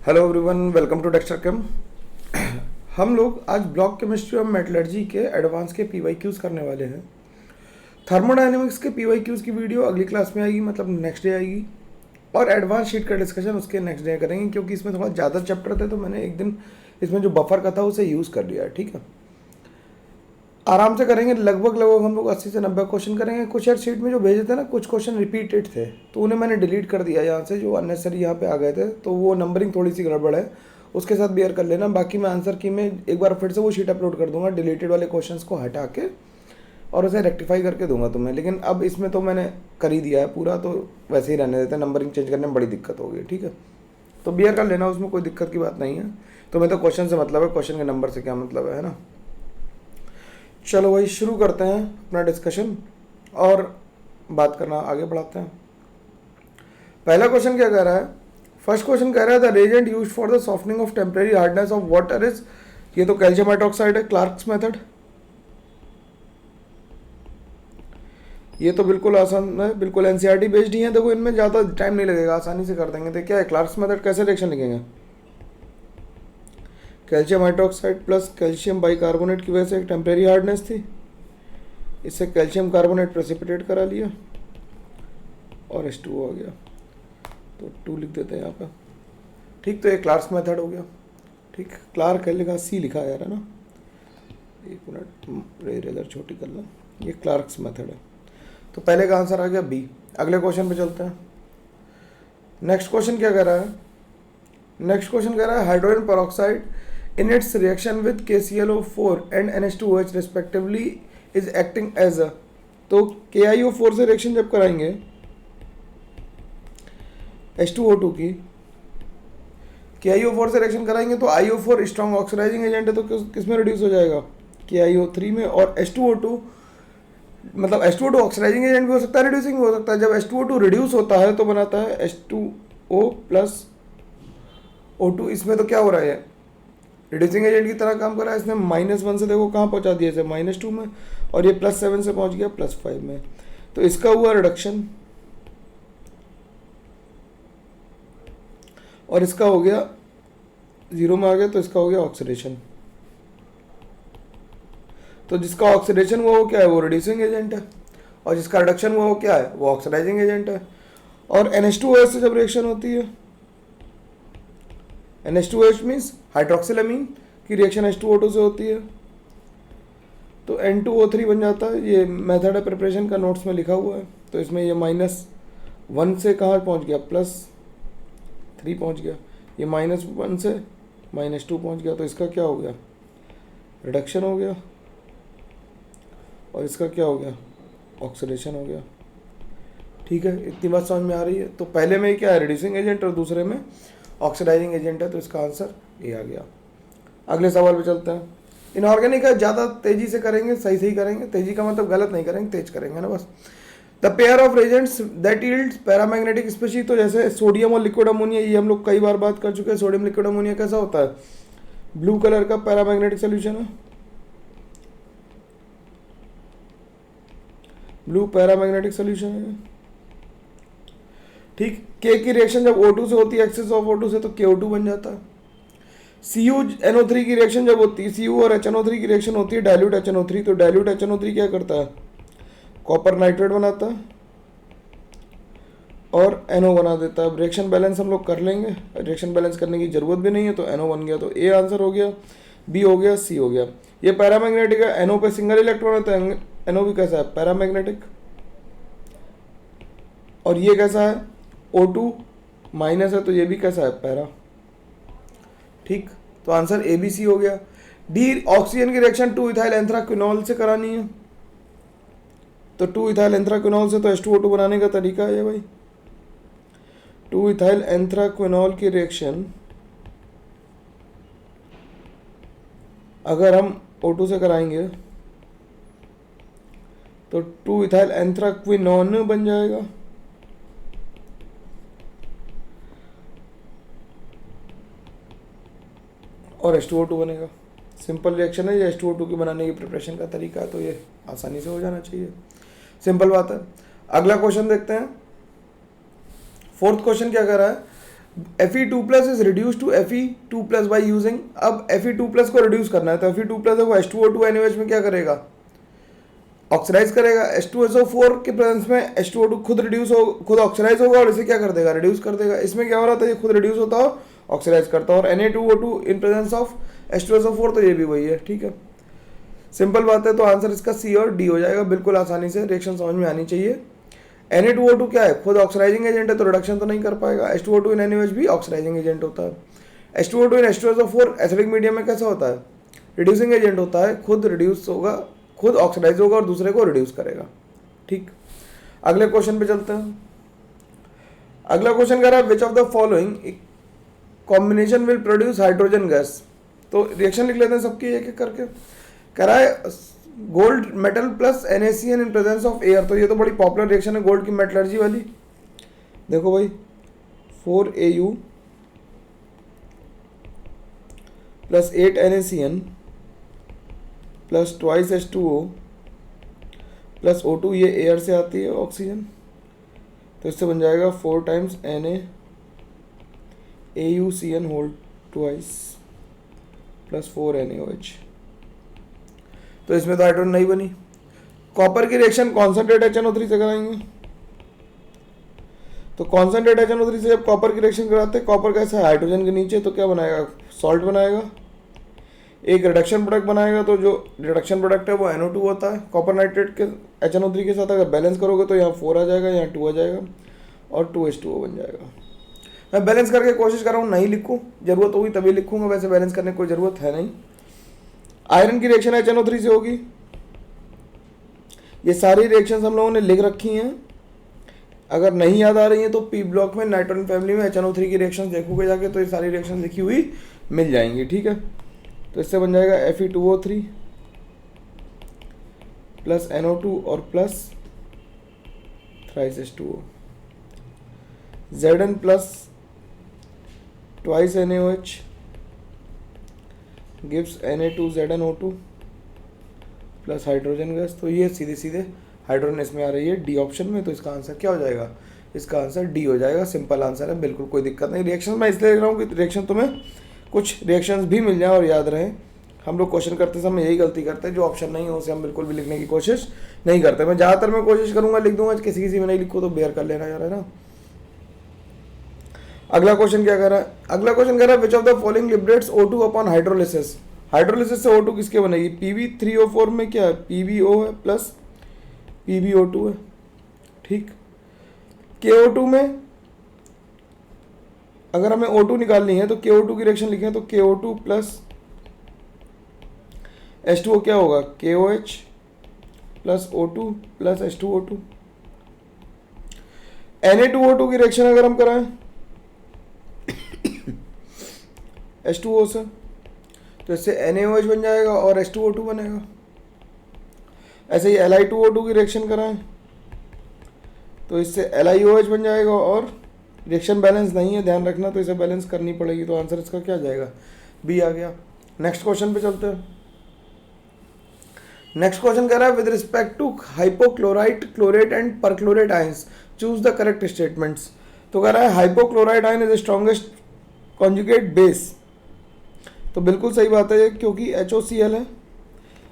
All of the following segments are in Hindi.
Hello everyone, welcome to Dexter Chem. हम लोग आज ब्लॉक केमिस्ट्री और मेटलर्जी के एडवांस के पीवाईक्यूज करने वाले हैं। थर्मोडायनेमिक्स के पीवाईक्यूज की वीडियो अगली क्लास में आएगी, मतलब नेक्स्ट डे आएगी, और एडवांस शीट का डिस्कशन उसके नेक्स्ट डे करेंगे, क्योंकि इसमें थोड़ा ज़्यादा चैप्टर थे तो मैंने एक दिन इसमें जो बफर का था उसे यूज़ कर लिया है। ठीक है, आराम से करेंगे। लगभग हम लोग 80 से 90 क्वेश्चन करेंगे। कुछ यार शीट में जो भेजे थे ना, कुछ क्वेश्चन रिपीटेड थे तो उन्हें मैंने डिलीट कर दिया यहाँ से, जो अननेसरी यहाँ पे आ गए थे, तो वो नंबरिंग थोड़ी सी गड़बड़ है, उसके साथ बेयर कर लेना। बाकी मैं आंसर की में एक बार फिर से वो शीट अपलोड कर दूंगा डिलीटेड वाले क्वेश्चन को हटा के, और उसे रेक्टिफाई करके दूंगा तुम्हें। लेकिन अब इसमें तो मैंने कर ही दिया है पूरा, तो वैसे ही रहने देते हैं। नंबरिंग चेंज करने में बड़ी दिक्कत होगी, ठीक है, तो बेयर कर लेना, उसमें कोई दिक्कत की बात नहीं है। तुम्हें तो क्वेश्चन से मतलब है, क्वेश्चन के नंबर से क्या मतलब है ना। चलो भाई, शुरू करते हैं अपना डिस्कशन और बात करना आगे बढ़ाते हैं। पहला क्वेश्चन क्या कह रहा है? फर्स्ट क्वेश्चन कह रहा है the reagent used for the softening of temporary hardness of water is, ये तो कैल्शियम हाइड्रोक्साइड है, क्लार्क्स मेथड। ये तो बिल्कुल आसान है, बिल्कुल एनसीईआरटी बेस्ड ही है। देखो इनमें ज़्यादा टाइम नहीं लगेगा, आसानी से कर देंगे। तो क्या है क्लार्क्स मेथड? कैसे रिएक्शन लिखेंगे? Calcium hydroxide plus calcium bicarbonate की वजह से एक टेम्परेरी हार्डनेस थी, इससे कैल्शियम कार्बोनेट प्रेसिपिटेट करा लिया और H2O आ गया, तो 2 लिख देते हैं यहाँ पे। ठीक, तो ये क्लार्क्स मेथड हो गया। ठीक, क्लार्क है लिखा, C लिखा यार, है ना। एक मिनट, इरेजर छोटी कर लो। ये क्लार्क्स मेथड है, तो पहले का आंसर आ गया B। अगले क्वेश्चन पे चलते हैं। नेक्स्ट क्वेश्चन क्या कह रहा है? नेक्स्ट क्वेश्चन कह रहा है hydrogen peroxide in its reaction with KClO4 and NH2OH respectively is acting as a, तो KiO4 से रिएक्शन जब कराएंगे H2O2 की, KiO4 से रिएक्शन कराएंगे तो IO4 स्ट्रॉन्ग ऑक्सीडाइजिंग एजेंट है, तो किस में रिड्यूस हो जाएगा? KiO3 में। और H2O2 मतलब H2O2 ऑक्सीडाइजिंग एजेंट भी हो सकता है, रिड्यूसिंग भी हो सकता है। जब H2O2 रिड्यूस होता है तो बनाता है H2O प्लस O2। इसमें तो क्या हो रहा है, रिड्यूसिंग एजेंट की तरह काम कर रहा है। इसने -1 से देखो कहाँ पहुँचा दिया, इसे -2 में, और ये +7 से पहुँच गया +5 में, तो इसका हुआ रिडक्शन और इसका हो गया 0 में आ गया, तो इसका हो गया ऑक्सीडेशन। तो जिसका ऑक्सीडेशन हुआ वो क्या है? वो रिड्यूसिंग एजेंट है, और जिसका रिडक्शन हुआ वो क्या है? वो ऑक्सीडाइजिंग एजेंट है। और NH2OH से जब रिएक्शन होती है, NH2OH मीन्स हाइड्रोक्सिलमीन की रिएक्शन H2O2 से होती है, तो N2O3 बन जाता है। ये मेथड है प्रिपरेशन का, नोट्स में लिखा हुआ है। तो इसमें ये -1 से कहाँ पहुँच गया? +3 पहुँच गया। ये -1 से -2 पहुँच गया, तो इसका क्या हो गया? रिडक्शन हो गया, और इसका क्या हो गया? ऑक्सीडेशन हो गया। ठीक है, इतनी बात समझ में आ रही है? तो पहले में क्या है? रिड्यूसिंग एजेंट, और दूसरे में ऑक्सीडाइजिंग एजेंट है, तो इसका आंसर ये आ गया। अगले सवाल पे चलते हैं। इनऑर्गेनिक है, ज़्यादा तेजी से करेंगे, सही सही करेंगे। तेजी का मतलब गलत नहीं करेंगे, तेज करेंगे ना बस। The pair of reagents that yields paramagnetic species, तो जैसे सोडियम और लिक्विड अमोनिया, ये हम लोग कई बार बात कर चुके हैं। सोडियम लिक्विड अमोनिया कैसा होता है? ब्लू कलर का पैरामैग्नेटिक सोल्यूशन है, ब्लू पैरामैग्नेटिक सोल्यूशन है। ठीक, के की रिएक्शन जब O2 से होती है, एक्सेस ऑफ O2 से, तो KO2 बन जाता है। CuNO3 की रिएक्शन जब होती है, Cu और HNO3 की रिएक्शन होती है डाइल्यूट HNO3, तो डाइल्यूट HNO3 क्या करता है? कॉपर नाइट्रेट बनाता है और NO बना देता है। अब रिएक्शन बैलेंस हम लोग कर लेंगे, रिएक्शन बैलेंस करने की जरूरत भी नहीं है, तो NO बन गया, तो A आंसर हो गया, B हो गया, C हो गया। ये पैरामैग्नेटिक है, NO पे सिंगल इलेक्ट्रॉन होता है, NO भी कैसा है? पैरामैग्नेटिक। और ये कैसा है? O2 माइनस है, तो ये भी कैसा है? पैरा। ठीक, तो आंसर ABC हो गया। डी, ऑक्सीजन की रिएक्शन 2 इथाइल एंथ्राक्विनोल से करानी है, तो 2 इथाइल एंथ्राक्विनोल से तो H2O2 बनाने का तरीका है भाई। 2 इथाइल एंथ्राक्विनोल की रिएक्शन अगर हम O2 से कराएंगे तो 2 इथाइल एंथ्राक्विनोन बन जाएगा, और H2O2 बनेगा। सिंपल रिएक्शन है ये, H2O2 की बनाने की प्रिपरेशन का तरीका है, तो ये आसानी से हो जाना चाहिए, सिंपल बात है। अगला क्वेश्चन देखते हैं। फोर्थ क्वेश्चन क्या कर रहा है? Fe2+ is reduce to Fe2+ by using, अब Fe2+ को रिड्यूस करना है तो Fe2+ है वो H2O2 NaOH में क्या करेगा, ऑक्सीडाइज करेगा। H2SO4 के प्रेजेंस में H2O2 खुद ऑक्सीडाइज होगा और इसे क्या कर देगा, रिड्यूस कर देगा। इसमें क्या हो रहा था, ये खुद रिड्यूस होता और ऑक्सीडाइज करता, और Na2O2 in presence of H2SO4, तो ये भी वही है, ठीक है। सिंपल बात है, तो आंसर इसका सी और डी हो जाएगा, बिल्कुल आसानी से रिएक्शन समझ में आनी चाहिए। Na2O2 क्या है, खुद ऑक्सीडाइजिंग एजेंट है तो रिडक्शन तो नहीं कर पाएगा। H2O2 इन NaOH भी ऑक्सीडाइजिंग एजेंट होता है। H2O2 इन H2SO4 एसिडिक मीडियम में कैसा होता है, रिड्यूसिंग एजेंट होता है, खुद रिड्यूस होगा, खुद ऑक्सीडाइज होगा और दूसरे को रिड्यूस करेगा, ठीक। अगले क्वेश्चन पे चलते हैं। अगला क्वेश्चन कह रहा है which of the following combination will produce hydrogen gas. तो रिएक्शन लिख लेते हैं सबकी एक एक करके। कह रहा है gold metal plus NaCN in presence of air, तो ये तो बड़ी पॉपुलर रिएक्शन है गोल्ड की मेटलर्जी वाली। देखो भाई 4Au plus 8 NaCN plus twice H2O plus O2, ये एयर से आती है ऑक्सीजन, तो इससे बन जाएगा 4 times NaAuCN whole twice plus 4 NaOH। तो इसमें तो हाइड्रोजन नहीं बनी। कॉपर की रिएक्शन कॉन्सेंट्रेट HNO3 से कराएंगे, तो कॉन्सेंट्रेट HNO3 से जब कॉपर की रिएक्शन कराते हैं, कॉपर कैसा है हाइड्रोजन के नीचे, तो क्या बनाएगा, सॉल्ट बनाएगा, एक रिडक्शन प्रोडक्ट बनाएगा। तो जो रिडक्शन प्रोडक्ट है वो NO2 होता है। कॉपर नाइट्रेट के HNO3 के साथ अगर बैलेंस करोगे तो यहाँ 4 आ जाएगा, यहाँ 2 आ जाएगा और 2H2O बन जाएगा। मैं बैलेंस करके कोशिश कर रहा हूँ नहीं लिखूँ, जरूरत होगी तभी लिखूँगा, वैसे बैलेंस करने की कोई ज़रूरत है नहीं। आयरन की रिएक्शन HNO3 से होगी। ये सारी रिएक्शंस हम लोगों ने लिख रखी हैं, अगर नहीं याद आ रही हैं तो पी ब्लॉक में नाइट्रोजन फैमिली में HNO3 की रिएक्शंस देखोगे जाके, तो ये सारी रिएक्शंस लिखी हुई मिल जाएंगी, ठीक है। तो इससे बन जाएगा Fe2O3 प्लस NO2 और plus thrice H2O, Zn plus twice NaOH gives Na2ZnO2 plus hydrogen gas. तो ये सीधे सीधे हाइड्रोजन इसमें आ रही है डी ऑप्शन में, तो इसका आंसर क्या हो जाएगा, इसका आंसर डी हो जाएगा। सिंपल आंसर है, बिल्कुल कोई दिक्कत नहीं। रिएक्शन मैं इसलिए लिख रहा हूँ कि रिएक्शन तुम्हें कुछ रिएक्शंस भी मिल जाए और याद रहे। हम लोग क्वेश्चन करते समय यही गलती करते हैं, जो ऑप्शन नहीं हो उसे हम बिल्कुल भी लिखने की कोशिश नहीं करते। मैं ज़्यादातर मैं कोशिश करूँगा लिख दूंगा, किसी किसी में नहीं लिखूँ तो बेयर कर लेना यार, है ना। अगला क्वेश्चन क्या कर रहा है, अगला क्वेश्चन कह रहा है which of the following liberates O2 upon hydrolysis. Hydrolysis से O2 किसके बनेगी, Pb3O4 में क्या है, PbO है प्लस PbO2 है, ठीक। KO2 में अगर हमें O2 निकालनी है तो KO2 की रिएक्शन लिखें तो KO2 प्लस H2O क्या होगा, KOH plus O2 plus H2O2। Na2O2 की रिएक्शन अगर हम कराएं H2O से, तो इससे NaOH बन जाएगा और H2O2 बनेगा। ऐसे ही Li2O2 की रिएक्शन कराएं तो इससे LiOH बन जाएगा, और रिएक्शन बैलेंस नहीं है ध्यान रखना, तो इसे बैलेंस करनी पड़ेगी, तो आंसर इसका क्या जाएगा, बी आ गया। नेक्स्ट क्वेश्चन पे चलते हैं। नेक्स्ट क्वेश्चन कह रहा है with respect to hypochlorite, chlorate and perchlorate ions choose the correct statements. तो कह रहा है hypochlorite ion is strongest conjugate base, तो बिल्कुल सही बात है ये, क्योंकि HOCl है।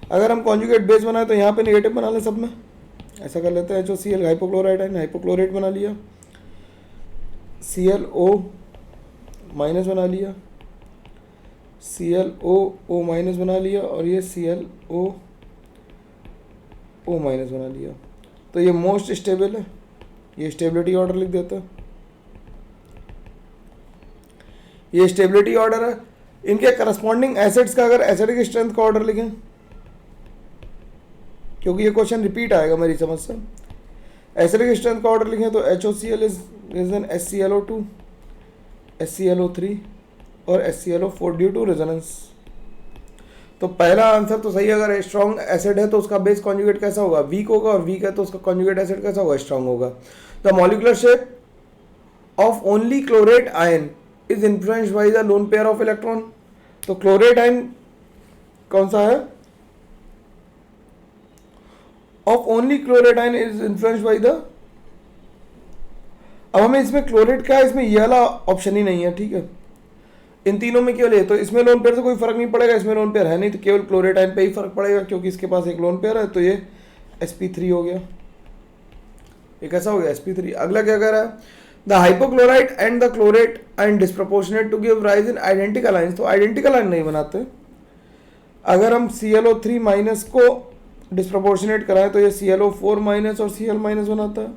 अगर हम कॉन्जुगेट बेस बनाए तो यहाँ पे नेगेटिव बना लें सब में, ऐसा कर लेते हैं। HOCl हाइपोक्लोराइट आयन, हाइपोक्लोरेट बना लिया, ClO माइनस बना लिया, ClO माइनस बना लिया, और ये ClO माइनस बना लिया। तो ये मोस्ट स्टेबल है, ये स्टेबिलिटी ऑर्डर लिख देता है, ये स्टेबिलिटी ऑर्डर है। इनके करस्पॉन्डिंग एसिड्स का अगर एसिडिक स्ट्रेंथ का ऑर्डर लिखें, क्योंकि ये क्वेश्चन रिपीट आएगा मेरी समझ से, एसिडिक स्ट्रेंथ का ऑर्डर लिखें तो HOCl is raisin HClO2, HClO3 और HClO4 ड्यू टू रेजोनेंस। तो पहला आंसर तो सही है, अगर स्ट्रॉन्ग एसिड है तो उसका बेस कॉन्जुगेट कैसा होगा, वीक होगा, और वीक है तो उसका कॉन्जुगेट एसिड कैसा होगा, स्ट्रॉन्ग होगा। The molecular shape of only chlorate ion is influenced by the lone pair of electron. तो क्लोरेट आयन कौन सा है, of only chlorate ion is influenced by the अब हमें इसमें क्लोरेट क्या है, इसमें ये वाला ऑप्शन ही नहीं है, ठीक है। इन तीनों में केवल ये, तो इसमें लोन पेयर से कोई फर्क नहीं पड़ेगा, इसमें लोन पेयर है नहीं, तो केवल क्लोरेट आयन पे ही फर्क पड़ेगा क्योंकि इसके पास एक लोन पेयर है, तो ये sp3 हो गया, ये कैसा हो गया sp3। अगला क्या कह रहा है, the hypochlorite and the chlorate ion disproportionate to give rise in identical ion, तो आइडेंटिकल आयन नहीं बनाते। अगर हम ClO3 माइनस को डिस्प्रपोर्शनेट कराएं तो ये ClO4 माइनस और Cl माइनस बनाता है,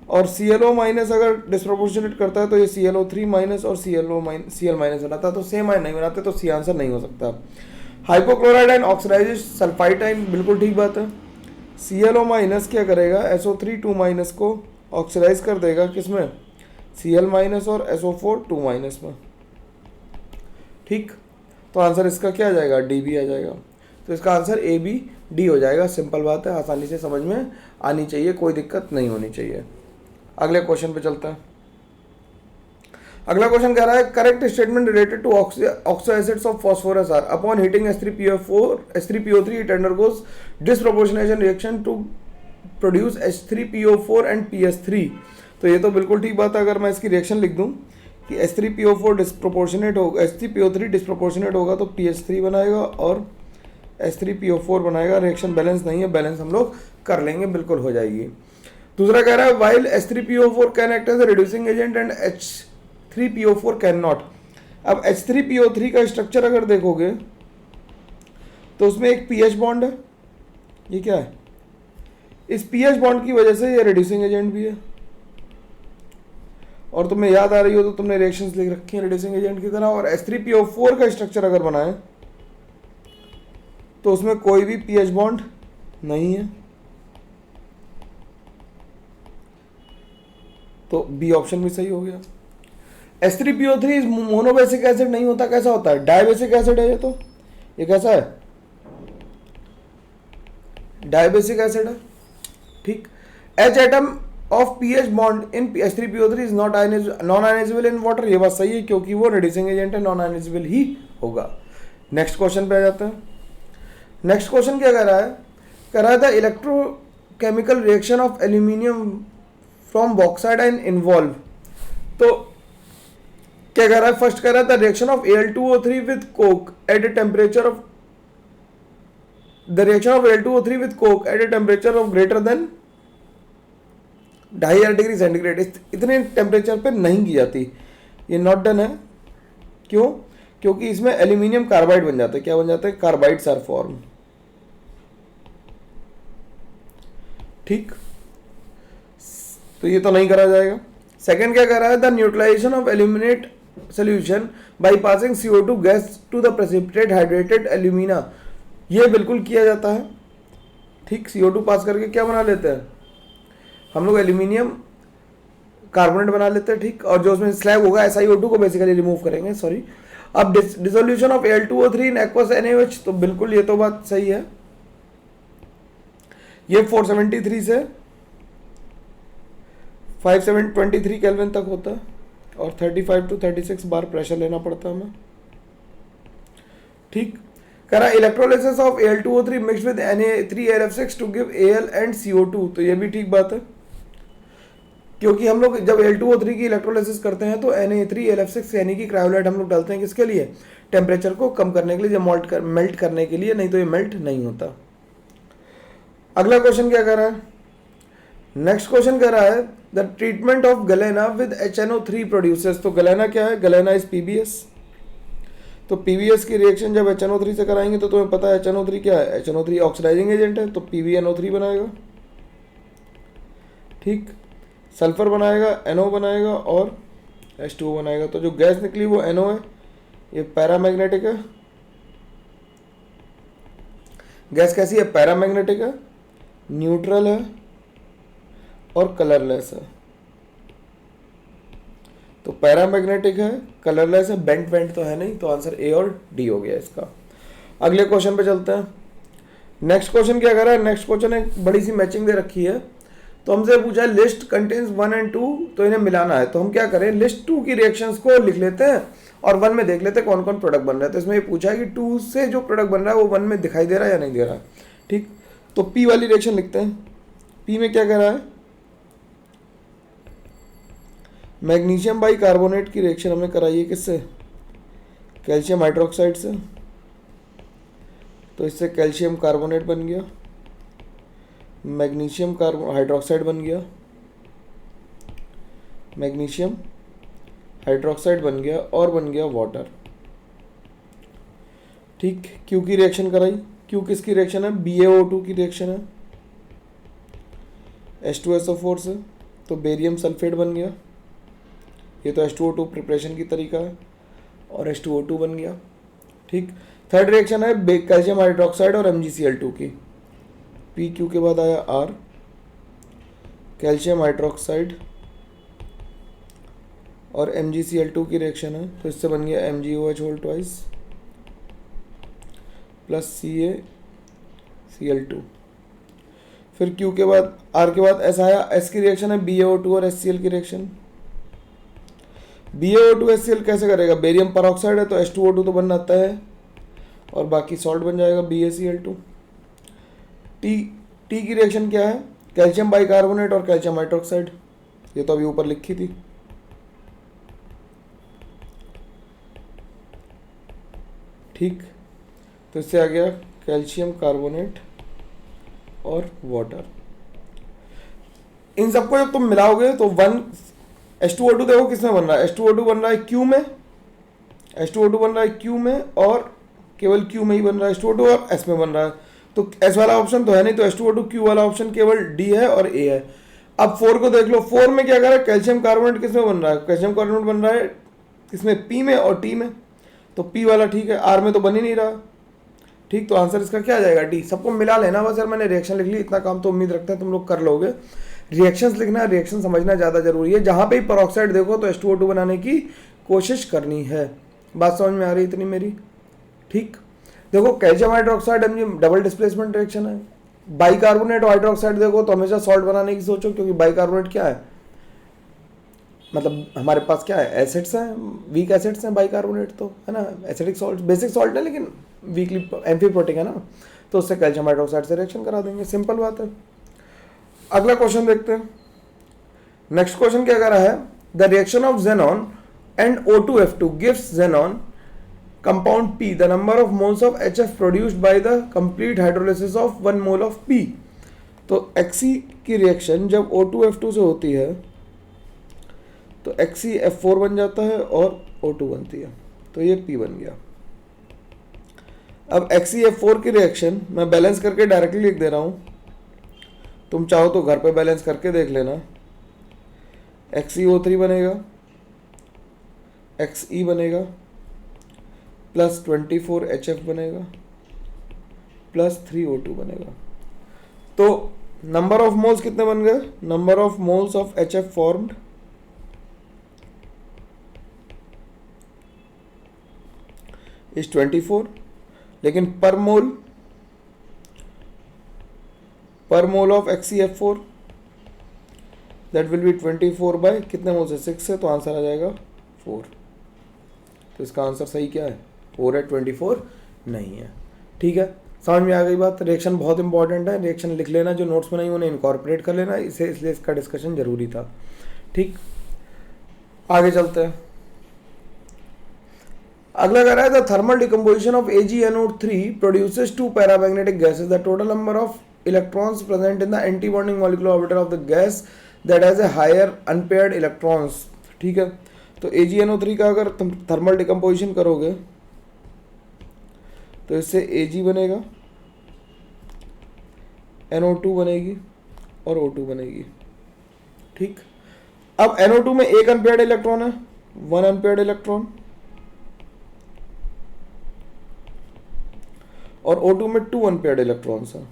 और ClO माइनस अगर डिस्प्रपोर्शनेट करता है तो ये ClO3 माइनस और Cl माइनस बनाता है, तो सेम आयन नहीं बनाते, तो सी आंसर नहीं हो सकता। Hypochlorite ion oxidise sulphide ion, बिल्कुल ठीक बात है। ClO माइनस क्या करेगा, SO3 2 माइनस को ऑक्सीडाइज कर देगा किसमें, Cl माइनस और SO4 2 माइनस में, ठीक। तो आंसर इसका क्या आ जाएगा, डी भी आ जाएगा। तो इसका आंसर ए बी डी हो जाएगा, सिंपल बात है, आसानी से समझ में आनी चाहिए, कोई दिक्कत नहीं होनी चाहिए। अगले क्वेश्चन पे चलता है। अगला क्वेश्चन कह रहा है, correct statement related to oxo acids of phosphorus are upon heating H3PO3 it undergoes disproportionation reaction to produce H3PO4 and PS3। तो ये तो बिल्कुल ठीक बात है। अगर मैं इसकी रिएक्शन लिख दूं कि H3PO4 डिस्प्रोपोर्शनेट होगा, H3PO3 डिस्प्रोपोर्शनेट होगा तो PS3 बनाएगा और H3PO4 बनाएगा। रिएक्शन बैलेंस नहीं है, बैलेंस हम लोग कर लेंगे, बिल्कुल हो जाएगी। दूसरा कह रहा है, while H3PO4 can act as a reducing agent and H3PO4 can not. अब H3PO3 का स्ट्रक्चर अगर देखोगे तो उसमें एक पीएच बॉन्ड है, ये क्या है, इस पीएच बॉन्ड की वजह से ये रिड्यूसिंग एजेंट भी है। और तुम्हें याद आ रही हो तो तुमने रिएक्शंस लिख रखी हैं रिड्यूसिंग एजेंट की तरह। और H3PO4 का स्ट्रक्चर अगर बनाए तो उसमें कोई भी पीएच बॉन्ड नहीं है, तो बी ऑप्शन भी सही हो गया। H3PO3 मोनोबेसिक एसिड नहीं होता, कैसा होता है, डायबेसिक एसिड है। ये कैसा है, डायबेसिक एसिड है, ठीक। H atom of PH bond in H3PO3 is non ionisable in water, ये बात सही है क्योंकि वो रिड्यूसिंग एजेंट है, नॉन आयनाइजेबल ही होगा। नेक्स्ट क्वेश्चन पे आ जाते हैं। नेक्स्ट क्वेश्चन क्या कह रहा है, कह रहा था electrochemical reaction of aluminium from bauxite ion involve. तो क्या कह रहा है, फर्स्ट कह रहा था reaction of Al2O3 with coke at a temperature of the reaction of Al2O3 with coke at a temperature of greater than 2.5 degree centigrade. इतने टेम्परेचर पे नहीं की जाती, ये नॉट डन है। क्यों, क्योंकि इसमें एल्यूमिनियम कार्बाइड बन जाता है। क्या बन जाता है, कार्बाइड्स आर फॉर्म, ठीक। तो ये तो नहीं करा जाएगा। सेकंड क्या कह रहा है, the neutralisation of aluminate solution by passing CO2 gas to the precipitate hydrated alumina. ये बिल्कुल किया जाता है, ठीक। CO2 पास करके क्या बना लेते हैं हम लोग, एल्यूमिनियम कार्बोनेट बना लेते हैं, ठीक। और जो उसमें स्लैग होगा SiO2 को बेसिकली रिमूव करेंगे, सॉरी। अब dissolution of Al2O3 in aqueous NaOH, तो बिल्कुल ये तो बात सही है। ये 473 से 523 केल्विन तक होता है और 35 to 36 बार प्रेशर लेना पड़ता है हमें, ठीक। कह रहा electrolysis of Al2O3 mixed with Na3Al6 to give Al and CO2। तो ये भी ठीक बात है क्योंकि हम लोग जब Al2O3 की इलेक्ट्रोलिसिस करते हैं तो Na3Al6 यानी कि क्रायोलाइट हम लोग डालते हैं, किसके लिए, टेम्परेचर को कम करने के लिए, जब मेल्ट करने के लिए, नहीं तो ये मेल्ट नहीं होता। अगला क्वेश्चन क्या कर रहा है, नेक्स्ट क्वेश्चन कह रहा है, the treatment of गलेना with HNO3 produces. तो गलेना क्या है, गलेना इज PBS। तो PBS की रिएक्शन जब HNO3 से कराएंगे तो तुम्हें पता है HNO3 क्या है, HNO3 ऑक्सीडाइजिंग एजेंट है, तो PbNO3 बनाएगा, ठीक। सल्फर बनाएगा, NO बनाएगा और H2O बनाएगा। तो जो गैस निकली वो NO है, ये पैरामैग्नेटिक है। गैस कैसी है, पैरामैग्नेटिक है, न्यूट्रल है और कलरलेस है। तो पैरामैग्नेटिक है, कलरलेस है, बेंट वेंट तो है नहीं, तो आंसर ए और डी हो गया इसका। अगले क्वेश्चन पे चलते हैं। नेक्स्ट क्वेश्चन क्या कर रहा है, नेक्स्ट क्वेश्चन एक बड़ी सी मैचिंग दे रखी है। तो हमसे पूछा है लिस्ट कंटेन्स 1 and 2, तो इन्हें मिलाना है। तो हम क्या करें, लिस्ट 2 की रिएक्शंस को लिख लेते हैं और 1 में देख लेते हैं कौन कौन प्रोडक्ट बन रहा है। तो इसमें ये पूछा है कि 2 से जो प्रोडक्ट बन रहा है वो 1 में दिखाई दे रहा है या नहीं दे रहा है, ठीक। तो P वाली रिएक्शन लिखते हैं। P में क्या कह रहा है, मैग्नीशियम बाई कार्बोनेट की रिएक्शन हमने कराई है किससे, कैल्शियम हाइड्रोक्साइड से, तो इससे कैल्शियम कार्बोनेट बन गया, मैग्नीशियम कार्बो हाइड्रोक्साइड बन गया, मैग्नीशियम हाइड्रोक्साइड बन गया और बन गया वाटर। ठीक, क्यू की रिएक्शन कराई, क्यू किसकी रिएक्शन है, BaO2 की रिएक्शन है H2SO4 से, तो बेरियम सल्फेट बन गया, ये तो H2O2 प्रिपरेशन की तरीका है और H2O2 बन गया। ठीक, थर्ड रिएक्शन है कैल्शियम हाइड्रोक्साइड और MgCl2 की, PQ के बाद आया R, कैल्शियम हाइड्रोक्साइड और MgCl2 की रिएक्शन है, तो इससे बन गया MgOH होल प्लस CaCl2। फिर Q के बाद R के बाद S आया, S की रिएक्शन है BaO2 और HCl की रिएक्शन। BaO2 HCl कैसे करेगा, बेरियम परऑक्साइड है तो H2O2 तो बन जाता है और बाकी सॉल्ट बन जाएगा BaCl2। T की रिएक्शन क्या है, कैल्शियम बाइकार्बोनेट और कैल्शियम हाइड्रोक्साइड, ये तो अभी ऊपर लिखी थी। ठीक, तो इससे आ गया कैल्शियम कार्बोनेट और वाटर। इन सबको जब तुम मिलाओगे तो H2O2 देखो किसमें बन रहा है, H2O2 बन रहा है Q में, H2O2 बन रहा है Q में और केवल Q में ही बन रहा है H2O2 और S में बन रहा है, तो S वाला ऑप्शन तो है नहीं, तो H2O2 Q वाला ऑप्शन केवल D है और A है। अब 4 को देख लो, 4 में क्या कर रहा है, कैल्शियम कार्बोनेट किसमें बन रहा है, कैल्शियम कार्बोनेट बन रहा है किसमें, P में और T में, तो P वाला ठीक है, R में तो बन ही नहीं रहा। ठीक, तो आंसर इसका क्या आ जाएगा, D। सबको मिला लेना बस यार, मैंने रिएक्शन लिख ली, इतना काम तो उम्मीद रखते हैं तुम लोग कर लोगे। रिएक्शंस लिखना, रिएक्शन समझना ज़्यादा जरूरी है, जहाँ पे ही पेरोक्साइड देखो तो H2O2 बनाने की कोशिश करनी है। बात समझ में आ रही इतनी मेरी। ठीक, देखो calcium hydroxide double displacement reaction है, बाइकार्बोनेट और हाइड्रोक्साइड देखो तो हमेशा सॉल्ट बनाने की सोचो, क्योंकि बाइकार्बोनेट क्या है, मतलब हमारे पास क्या है, एसिड्स हैं, वीक एसिड्स हैं बाइकार्बोनेट तो, है ना, एसिडिक सॉल्ट, बेसिक सॉल्ट है लेकिन वीकली एम्फीप्रोटिक है ना, तो उससे कैल्शियम हाइड्रोक्साइड से रिएक्शन करा देंगे, सिंपल बात है। अगला क्वेश्चन देखते हैं। नेक्स्ट क्वेश्चन क्या कह रहा है, the reaction of xenon and O2F2 gives xenon compound P, the number of moles of HF produced by the complete hydrolysis of 1 mole of P। तो Xe की रिएक्शन जब O2F2 से होती है तो XeF4 बन जाता है और O2 बनती है, तो ये P बन गया। अब XeF4 की रिएक्शन मैं बैलेंस करके डायरेक्टली लिख दे रहा हूँ, तुम चाहो तो घर पे बैलेंस करके देख लेना। XeO3 बनेगा, Xe बनेगा, प्लस 24 HF बनेगा, प्लस 3O2 बनेगा। तो नंबर ऑफ मोल्स कितने बन गए, number of moles of HF formed is 24, लेकिन पर mole of XeF4 that will be 24 by कितने मोल से, 6 से, तो आंसर आ जाएगा 4। तो इसका आंसर सही क्या है, 4 है, 24 नहीं है। ठीक है, समझ में आ गई बात। रिएक्शन बहुत इंपॉर्टेंट है, रिएक्शन लिख लेना, जो नोट्स में नहीं उन्हें इनकॉर्पोरेट कर लेना, इसलिए इसका डिस्कशन जरूरी था। ठीक, आगे चलते हैं। अगला कह रहा है the thermal decomposition of AgNO3 produces 2 paramagnetic gases, the total number of electrons present in the anti bonding molecular orbital of the gas that has a higher unpaired electrons. ठीक है, तो AgNO3 का अगर तुम थर्मल डिकम्पोजिशन करोगे तो इससे Ag बनेगा, NO2 बनेगी और O2 बनेगी। ठीक, अब NO2 में एक अनपेयर्ड इलेक्ट्रॉन है, 1 अनपेयर्ड इलेक्ट्रॉन, और O2 में 2 अनपेयर्ड इलेक्ट्रॉन्स हैं,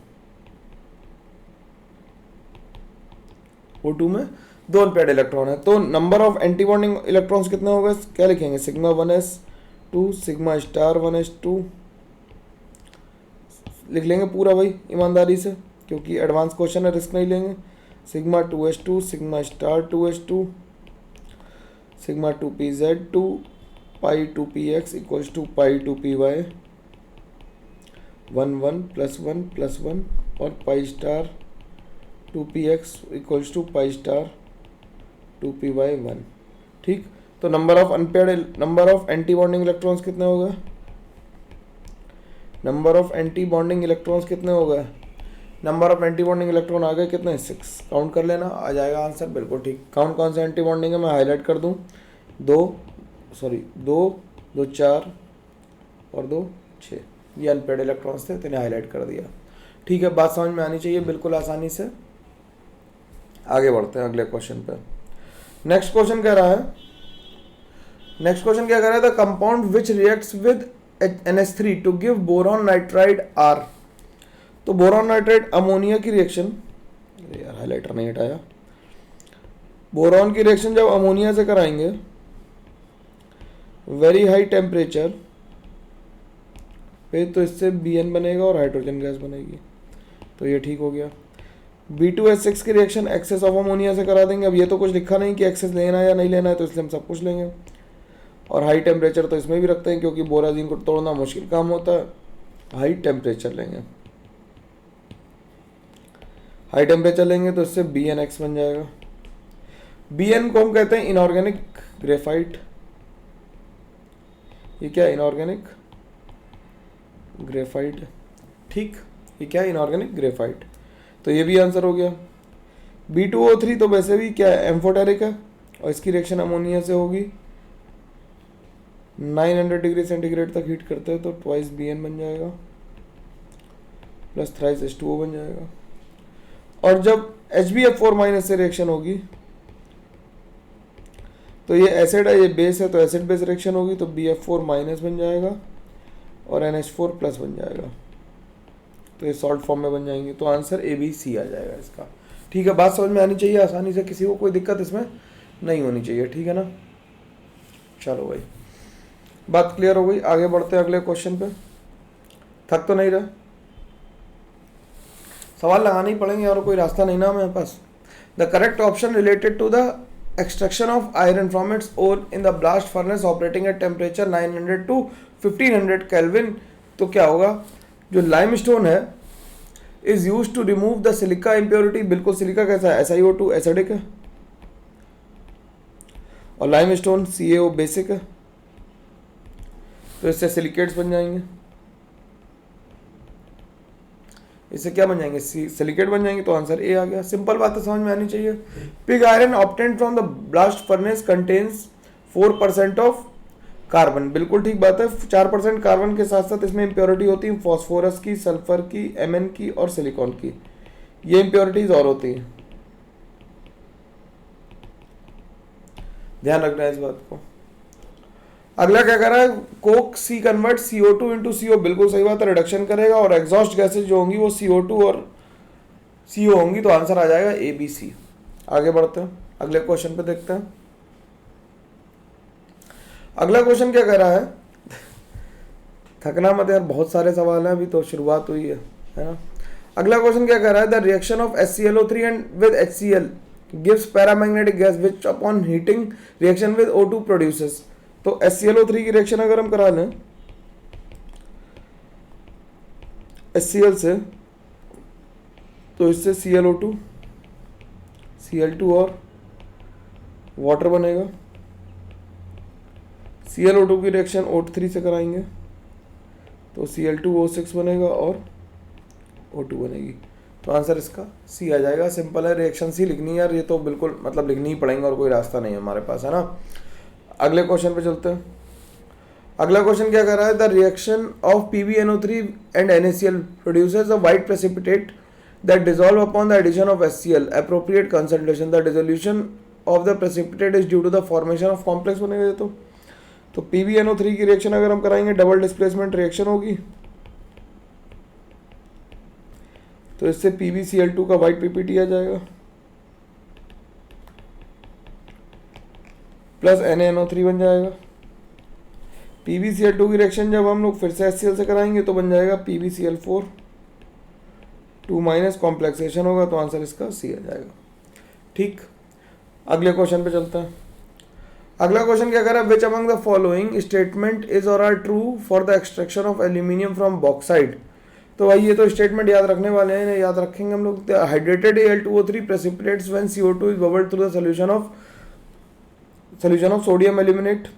O2 में 2 अनपेयर्ड इलेक्ट्रॉन है। तो number of anti bonding electrons कितने हो गए, क्या लिखेंगे, sigma 1s2 sigma star 1s2 लिख लेंगे पूरा भाई ईमानदारी से, क्योंकि एडवांस क्वेश्चन है, रिस्क नहीं लेंगे। Sigma 2s2 sigma star 2s2 sigma 2pz2 pi 2px equals to pi 2py 1 1 plus 1 plus 1 और pi star 2px equals to pi star 2py 1। ठीक, तो number of anti bonding electrons कितने हो गए, number of anti bonding electrons कितने हो गए, number of anti bonding electron आ गए कितने, 6, काउंट कर लेना, आ जाएगा आंसर बिल्कुल ठीक। कौन से एंटी बॉन्डिंग है मैं हाईलाइट कर दूं, दो 4 और 2 6, ये अनपेड इलेक्ट्रॉन्स थे, तो हाईलाइट कर दिया। ठीक है, बात समझ में आनी चाहिए बिल्कुल आसानी से। आगे बढ़ते हैं अगले क्वेश्चन पे। नेक्स्ट क्वेश्चन क्या कह रहा है, the compound which reacts with NH3 to give boron nitride R। तो बोरॉन नाइट्राइड अमोनिया की रिएक्शन, यार हाइलाइटर नहीं हटाया, बोरॉन की रिएक्शन जब अमोनिया से कराएंगे वेरी हाई टेम्परेचर पे, तो इससे Bn बनेगा और हाइड्रोजन गैस बनेगी, तो ये ठीक हो गया। B2H6 की रिएक्शन एक्सेस ऑफ अमोनिया से करा देंगे। अब ये तो कुछ लिखा नहीं कि एक्सेस लेना है या नहीं लेना है, तो इसलिए हम सब कुछ लेंगे। और हाई टेम्परेचर तो इसमें भी रखते हैं क्योंकि बोराजीन को तोड़ना मुश्किल काम होता है, हाई टेम्परेचर लेंगे। हाई टेम्परेचर लेंगे तो इससे BnX बन जाएगा। Bn को हम कहते हैं इनऑर्गेनिक ग्रेफाइट। ये क्या है, इनऑर्गेनिक ग्रेफाइट, ठीक, ये क्या है, इनऑर्गेनिक ग्रेफाइट, तो ये भी आंसर हो गया। B2O3 तो वैसे भी क्या है, एम्फोटेरिक है, और इसकी रिएक्शन अमोनिया से होगी, 900 डिग्री सेंटीग्रेड तक हीट करते हैं, तो ट्वाइस Bn बन जाएगा प्लस थ्राइस H2O बन जाएगा। और जब HbF4- से रिएक्शन होगी, तो ये एसिड है, ये बेस है, तो एसिड बेस रिएक्शन होगी, तो BF4- बन जाएगा और NH4 प्लस बन जाएगा, तो ये सॉल्ट फॉर्म में बन जाएंगे, तो आंसर ABC आ जाएगा इसका। ठीक है, बात समझ में आनी चाहिए आसानी से, किसी को कोई दिक्कत इसमें नहीं होनी चाहिए, ठीक है ना। चलो भाई, बात क्लियर हो गई, आगे बढ़ते हैं अगले क्वेश्चन पे। थक तो नहीं रहा, सवाल लगाने ही पड़ेंगे और कोई रास्ता नहीं ना मेरे पास। The correct option related to the extraction of iron from its ore in the blast furnace operating at temperature 900 to 1500 kelvin, तो क्या होगा, जो लाइमस्टोन है is use to remove the silica impurity. बिल्कुल, सिलिका कैसा है, SiO2 एसिडिक है, और लाइमस्टोन CaO बेसिक है, तो इससे सिलिकेट्स बन जाएंगे, इससे क्या बन जाएंगे, सिलिकेट बन जाएंगे, तो आंसर A आ गया। सिंपल बात है, समझ में आनी चाहिए। Pig iron obtained from the blast furnace contains 4% of carbon, बिल्कुल ठीक बात है, 4% कार्बन के साथ साथ इसमें इम्प्योरिटी होती है फॉस्फोरस की, सल्फर की, Mn की और सिलिकॉन की, ये इम्प्योरिटीज और होती है, ध्यान रखना है इस बात को। अगला क्या कर रहा है, Coke C convert CO2 into CO, बिल्कुल सही बात है, रिडक्शन करेगा, और एग्जॉस्ट गैसेज जो होंगी वो CO2 और CO होंगी, तो आंसर आ जाएगा ABC। आगे बढ़ते हैं, अगले क्वेश्चन पे देखते हैं। अगला क्वेश्चन क्या कह रहा है, थकना मत यार, बहुत सारे सवाल हैं, अभी तो शुरुआत हुई है ना। अगला क्वेश्चन क्या कह रहा है, the reaction of HClO3 and with HCl gives paramagnetic gas which upon heating reaction with O2 produces. तो HClO3 की रिएक्शन अगर हम करा लें HCl से, तो इससे ClO2 Cl2 और वाटर बनेगा। ClO2 की रिएक्शन O3 से कराएंगे तो Cl2O6 बनेगा और O2 बनेगी, तो आंसर इसका C आ जाएगा। सिंपल है, रिएक्शन C लिखनी है यार, ये तो बिल्कुल मतलब लिखनी ही पड़ेंगे और कोई रास्ता नहीं है हमारे पास, है ना। अगले क्वेश्चन पे चलते हैं। अगला क्वेश्चन क्या कर रहा है, the reaction of PbNO3 and NaCl produces a white precipitate that dissolve upon the addition of HCl appropriate concentration, the dissolution of the precipitate is due to the formation of complex बनेगा। तो PbNO3 की रिएक्शन अगर हम कराएंगे डबल डिस्प्लेसमेंट रिएक्शन होगी, तो इससे PbCl2 का वाइट PPT आ जाएगा प्लस NaNO3 बन जाएगा। PbCl2 की रिएक्शन जब हम लोग फिर से HCl से कराएंगे तो बन जाएगा PbCl4 2- कॉम्प्लेक्सेशन होगा, तो आंसर इसका C आ जाएगा। ठीक, अगले क्वेश्चन पे चलते हैं। अगला क्वेश्चन क्या कर रहा है, which among the following statement is और are true for the extraction of aluminium from bauxite. तो भाई ये तो स्टेटमेंट याद रखने वाले हैं, याद रखेंगे हम लोग। Hydrated Al2O3 precipitates when CO2 is bubbled through the solution of solution of sodium aluminate,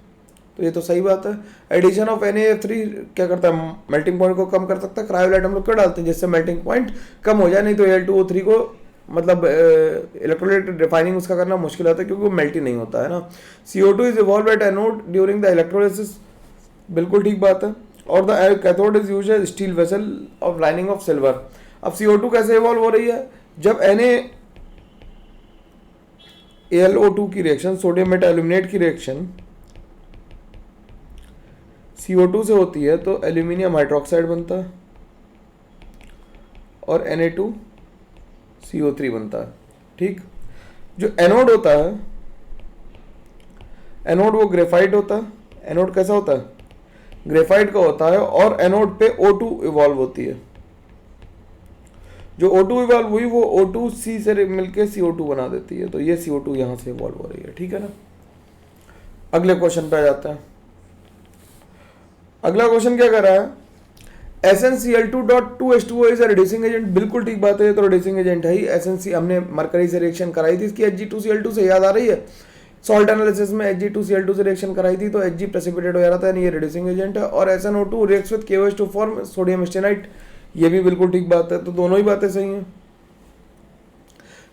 तो ये तो सही बात है। एडिशन ऑफ NaF3 क्या करता है, मेल्टिंग पॉइंट को कम कर सकता है। क्रायोलाइट हम लोग क्यों डालते हैं, जिससे मेल्टिंग पॉइंट कम हो जाए, नहीं तो Al2O3 को मतलब इलेक्ट्रोलाइट रिफाइनिंग उसका करना मुश्किल होता है क्योंकि वो मेल्ट ही नहीं होता है ना। CO2 is evolve at anode during the electrolysis, बिल्कुल ठीक बात है। और the cathode is used as steel vessel of lining of silver. अब CO2 कैसे इवॉल्व हो रही है, जब NaAlO2 की रिएक्शन, सोडियम मेटाल्यूमिनेट की रिएक्शन CO2 से होती है तो एल्यूमिनियम हाइड्रोक्साइड बनता है और Na2CO3 बनता है। ठीक, जो एनोड होता है, एनोड वो ग्रेफाइट होता है। एनोड कैसा होता है, ग्रेफाइट का होता है, और एनोड पे O2 इवॉल्व होती है। जो O2 इवॉल्व हुई वो O2C से मिलके CO2 बना देती है, तो ये CO2 यहां से इवॉल्व हो रही है। ठीक है ना। अगले क्वेश्चन पे आ जाते हैं। अगला क्वेश्चन क्या कर रहा है, SnCl2.2H2O इज रिड्यूसिंग एजेंट, बिल्कुल ठीक बात है, ये तो रिड्यूसिंग एजेंट है ही। SnC हमने मरकरी से रिएक्शन कराई थी इसकी Hg2Cl2 से, याद आ रही है, सॉल्ट एनालिसिस में Hg2Cl2 से रिएक्शन कराई थी तो Hg प्रेसिपिटेट हो जा रहा था, यानी ये रिड्यूसिंग एजेंट है। और SnO2 reacts with KOH to form sodium stannite, ये भी बिल्कुल ठीक बात है, तो दोनों ही बातें सही हैं।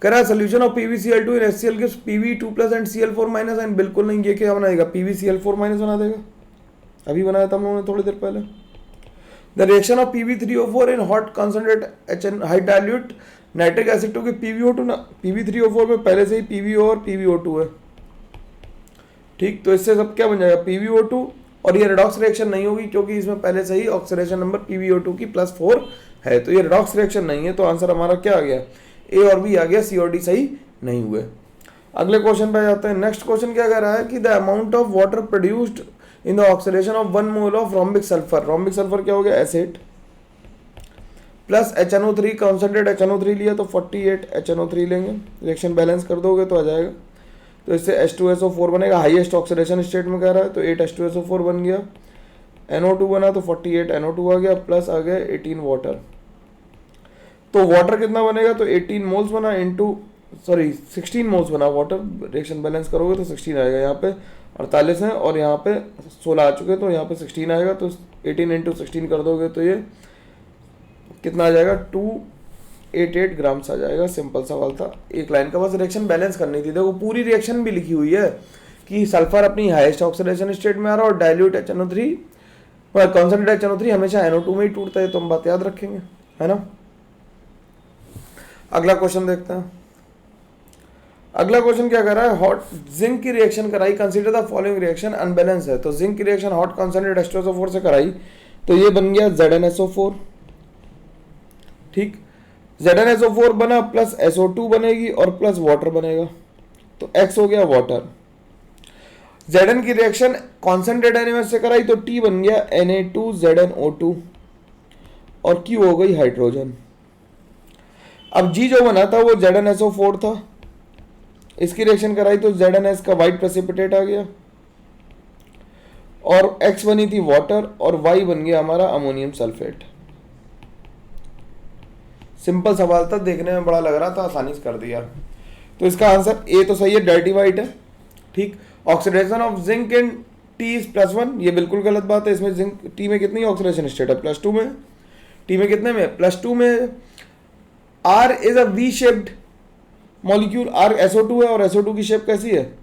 कह रहा है solution of PbCl2 in HCl gives Pb2+ and Cl4- and बिल्कुल नहीं, ये क्या बनाएगा, PbCl4- बना देगा, अभी बनाया था हम लोगों ने थोड़ी देर पहले। The reaction of Pb3O4 in hot concentrate HN high dilute nitric acid to PbO2 ना, Pb3O4 में पहले से ही PbO और PbO2 है। ठीक, तो इससे सब क्या बन जाएगा, PbO2, और ये रिडॉक्स रिएक्शन नहीं होगी क्योंकि इसमें पहले से ही ऑक्सीडेशन नंबर PbO2 की +4 है, तो ये रिडॉक्स रिएक्शन नहीं है, तो आंसर हमारा क्या आ गया, A और B आ गया, C और D सही नहीं हुए। अगले क्वेश्चन पे जाते हैं। नेक्स्ट क्वेश्चन क्या कह रहा है कि the amount of water produced in the oxidation of 1 mole of rhombic sulphur, rhombic sulphur क्या हो गया, acid, plus HNO3, concentrate HNO3 लिया तो 48 HNO3 लेंगे, रिएक्शन बैलेंस कर दोगे तो आ जाएगा, तो इससे H2SO4 बनेगा, हाईएस्ट ऑक्सीडेशन स्टेट में कह रहा है, तो 8 H2SO4 बन गया। NO2 बना तो 48 NO2 आ गया, प्लस आ गया 18 वाटर, तो वाटर कितना बनेगा, तो 18 मोल्स बना इंटू 16 मोल्स बना वाटर, रिएक्शन बैलेंस करोगे तो 16 आएगा, यहाँ पे 48 है और यहाँ पे 16 आ चुके, तो यहाँ पे 16 आएगा, तो 18 इंटू 16 कर दोगे तो ये कितना आ जाएगा, 288 ग्राम्स आ जाएगा। सिंपल सवाल था, एक लाइन का, बस रिएक्शन बैलेंस करनी थी। देखो पूरी रिएक्शन भी लिखी हुई है कि सल्फर अपनी हाईएस्ट ऑक्सीडेशन स्टेट में आ रहा है और डाइल्यूट HNO3 पर कॉन्सेंट्रेट HNO3 हमेशा NO2 में ही टूटता है, तो हम बात याद रखेंगे, है ना। अगला क्वेश्चन देखते हैं। अगला क्वेश्चन क्या कर रहा है, हॉट जिंक की रिएक्शन कराई, consider the following reaction unbalance है, तो जिंक की रिएक्शन हॉट कॉन्सेंट्रेट H2SO4 से कराई तो ये बन गया ZnSO4। ठीक, ZnSO4 बना प्लस SO2 बनेगी और प्लस वाटर बनेगा, तो X हो गया वाटर। Zn की रिएक्शन कॉन्सेंट्रेट NaOH से कराई तो T बन गया Na2ZnO2 और Q हो गई हाइड्रोजन। अब G जो बना था वो ZnSO4 था, इसकी रिएक्शन कराई तो ZnS का वाइट प्रेसिपिटेट आ गया और X बनी थी वाटर और Y बन गया हमारा अमोनियम सल्फेट। सिंपल सवाल था, देखने में बड़ा लग रहा था, आसानी से कर दिया। तो इसका आंसर ए तो सही है, डर्टी वाइट है। ठीक, oxidation of zinc in T is +1, ये बिल्कुल गलत बात है। इसमें जिंक T में कितनी ऑक्सीडेशन स्टेट है, +2 में। T में कितने में, +2 में। R is a V shaped molecule, R SO2 है और SO2 की शेप कैसी है,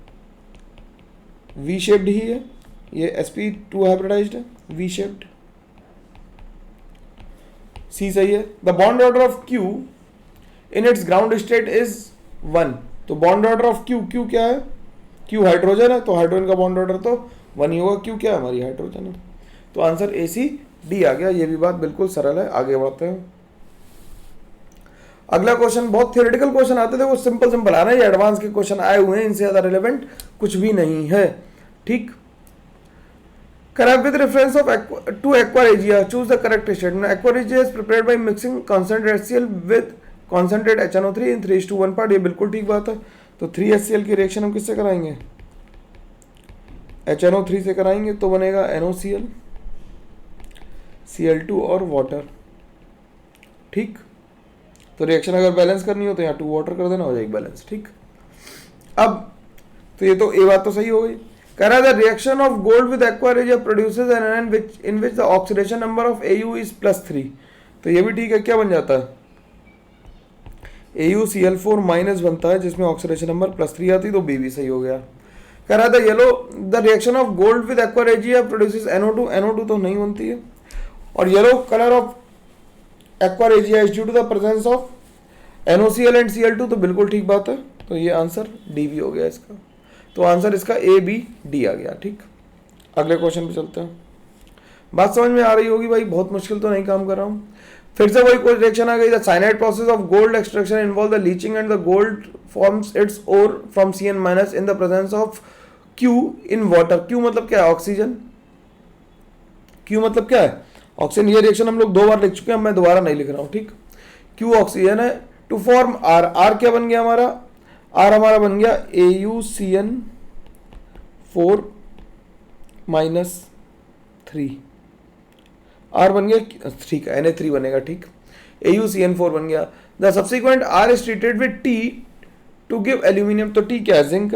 वी शेप्ड ही है, ये sp2 हाइब्रिडाइज्ड है, वी शेप्ड। C सही है। The bond order of Q in its ground state is 1, तो बॉन्ड ऑर्डर ऑफ Q क्या है, Q हाइड्रोजन है, तो हाइड्रोजन का बॉन्ड ऑर्डर तो 1 ही होगा, Q क्या है, हमारी हाइड्रोजन है, तो आंसर AC/D आ गया। ये भी बात बिल्कुल सरल है। आगे बढ़ते हैं। अगला क्वेश्चन बहुत थियोरेटिकल क्वेश्चन आते थे, वो सिंपल आ रहे हैं, ये एडवांस के क्वेश्चन आए हुए हैं, इनसे ज्यादा रिलेवेंट कुछ भी नहीं है। ठीक, with reference of to aqua regia choose the correct statement. Aqua regia is prepared by mixing concentrate HCl with concentrate HNO3 in 3:1 part, ये बिल्कुल ठीक बात है। तो 3HCl की रिएक्शन हम किससे कराएंगे, HNO3 से कराएंगे, तो बनेगा NOCl, Cl2 और वाटर। ठीक, तो रिएक्शन अगर बैलेंस करनी हो तो यहाँ 2 वाटर कर देना, हो जाएगी बैलेंस। ठीक, अब तो ये तो ए बात तो सही हो गई। कह रहा है the reaction of gold with aqua regia produces N anion which in which the oxidation number of AU is +3। तो ये भी ठीक है, क्या बन जाता है, AuCl4 माइनस बनता है जिसमें ऑक्सीडेशन नंबर +3 आती है, तो बी भी सही हो गया। कह रहा था yellow the reaction of gold with aqua regia produces NO2, NO2 तो नहीं बनती है, और yellow colour of aqua regia is due to the presence of NOCl and Cl2, तो बिल्कुल ठीक बात है, तो ये आंसर डी भी हो गया इसका। तो आंसर इसका A B D आ गया। ठीक, अगले क्वेश्चन पे चलते हैं। बात समझ में आ रही होगी भाई, बहुत मुश्किल तो नहीं काम कर रहा हूँ। फिर से वही कोई रिएक्शन आ गई, the cyanide process of gold extraction involve the leaching and the gold forms its ore from Cn minus in the presence of Q in water. Q मतलब क्या है, ऑक्सीजन। Q मतलब क्या है, ऑक्सीजन। ये रिएक्शन हम लोग 2 बार लिख चुके हैं, मैं दोबारा नहीं लिख रहा हूँ। ठीक, Q ऑक्सीजन है, टू फॉर्म R। R क्या बन गया हमारा, R हमारा बन गया AuCN4 -3। R बन गया, ठीक है, Na3 बनेगा। ठीक, AuCN4 बन गया। The subsequent R is treated with T to give aluminium. तो T क्या है, जिंक।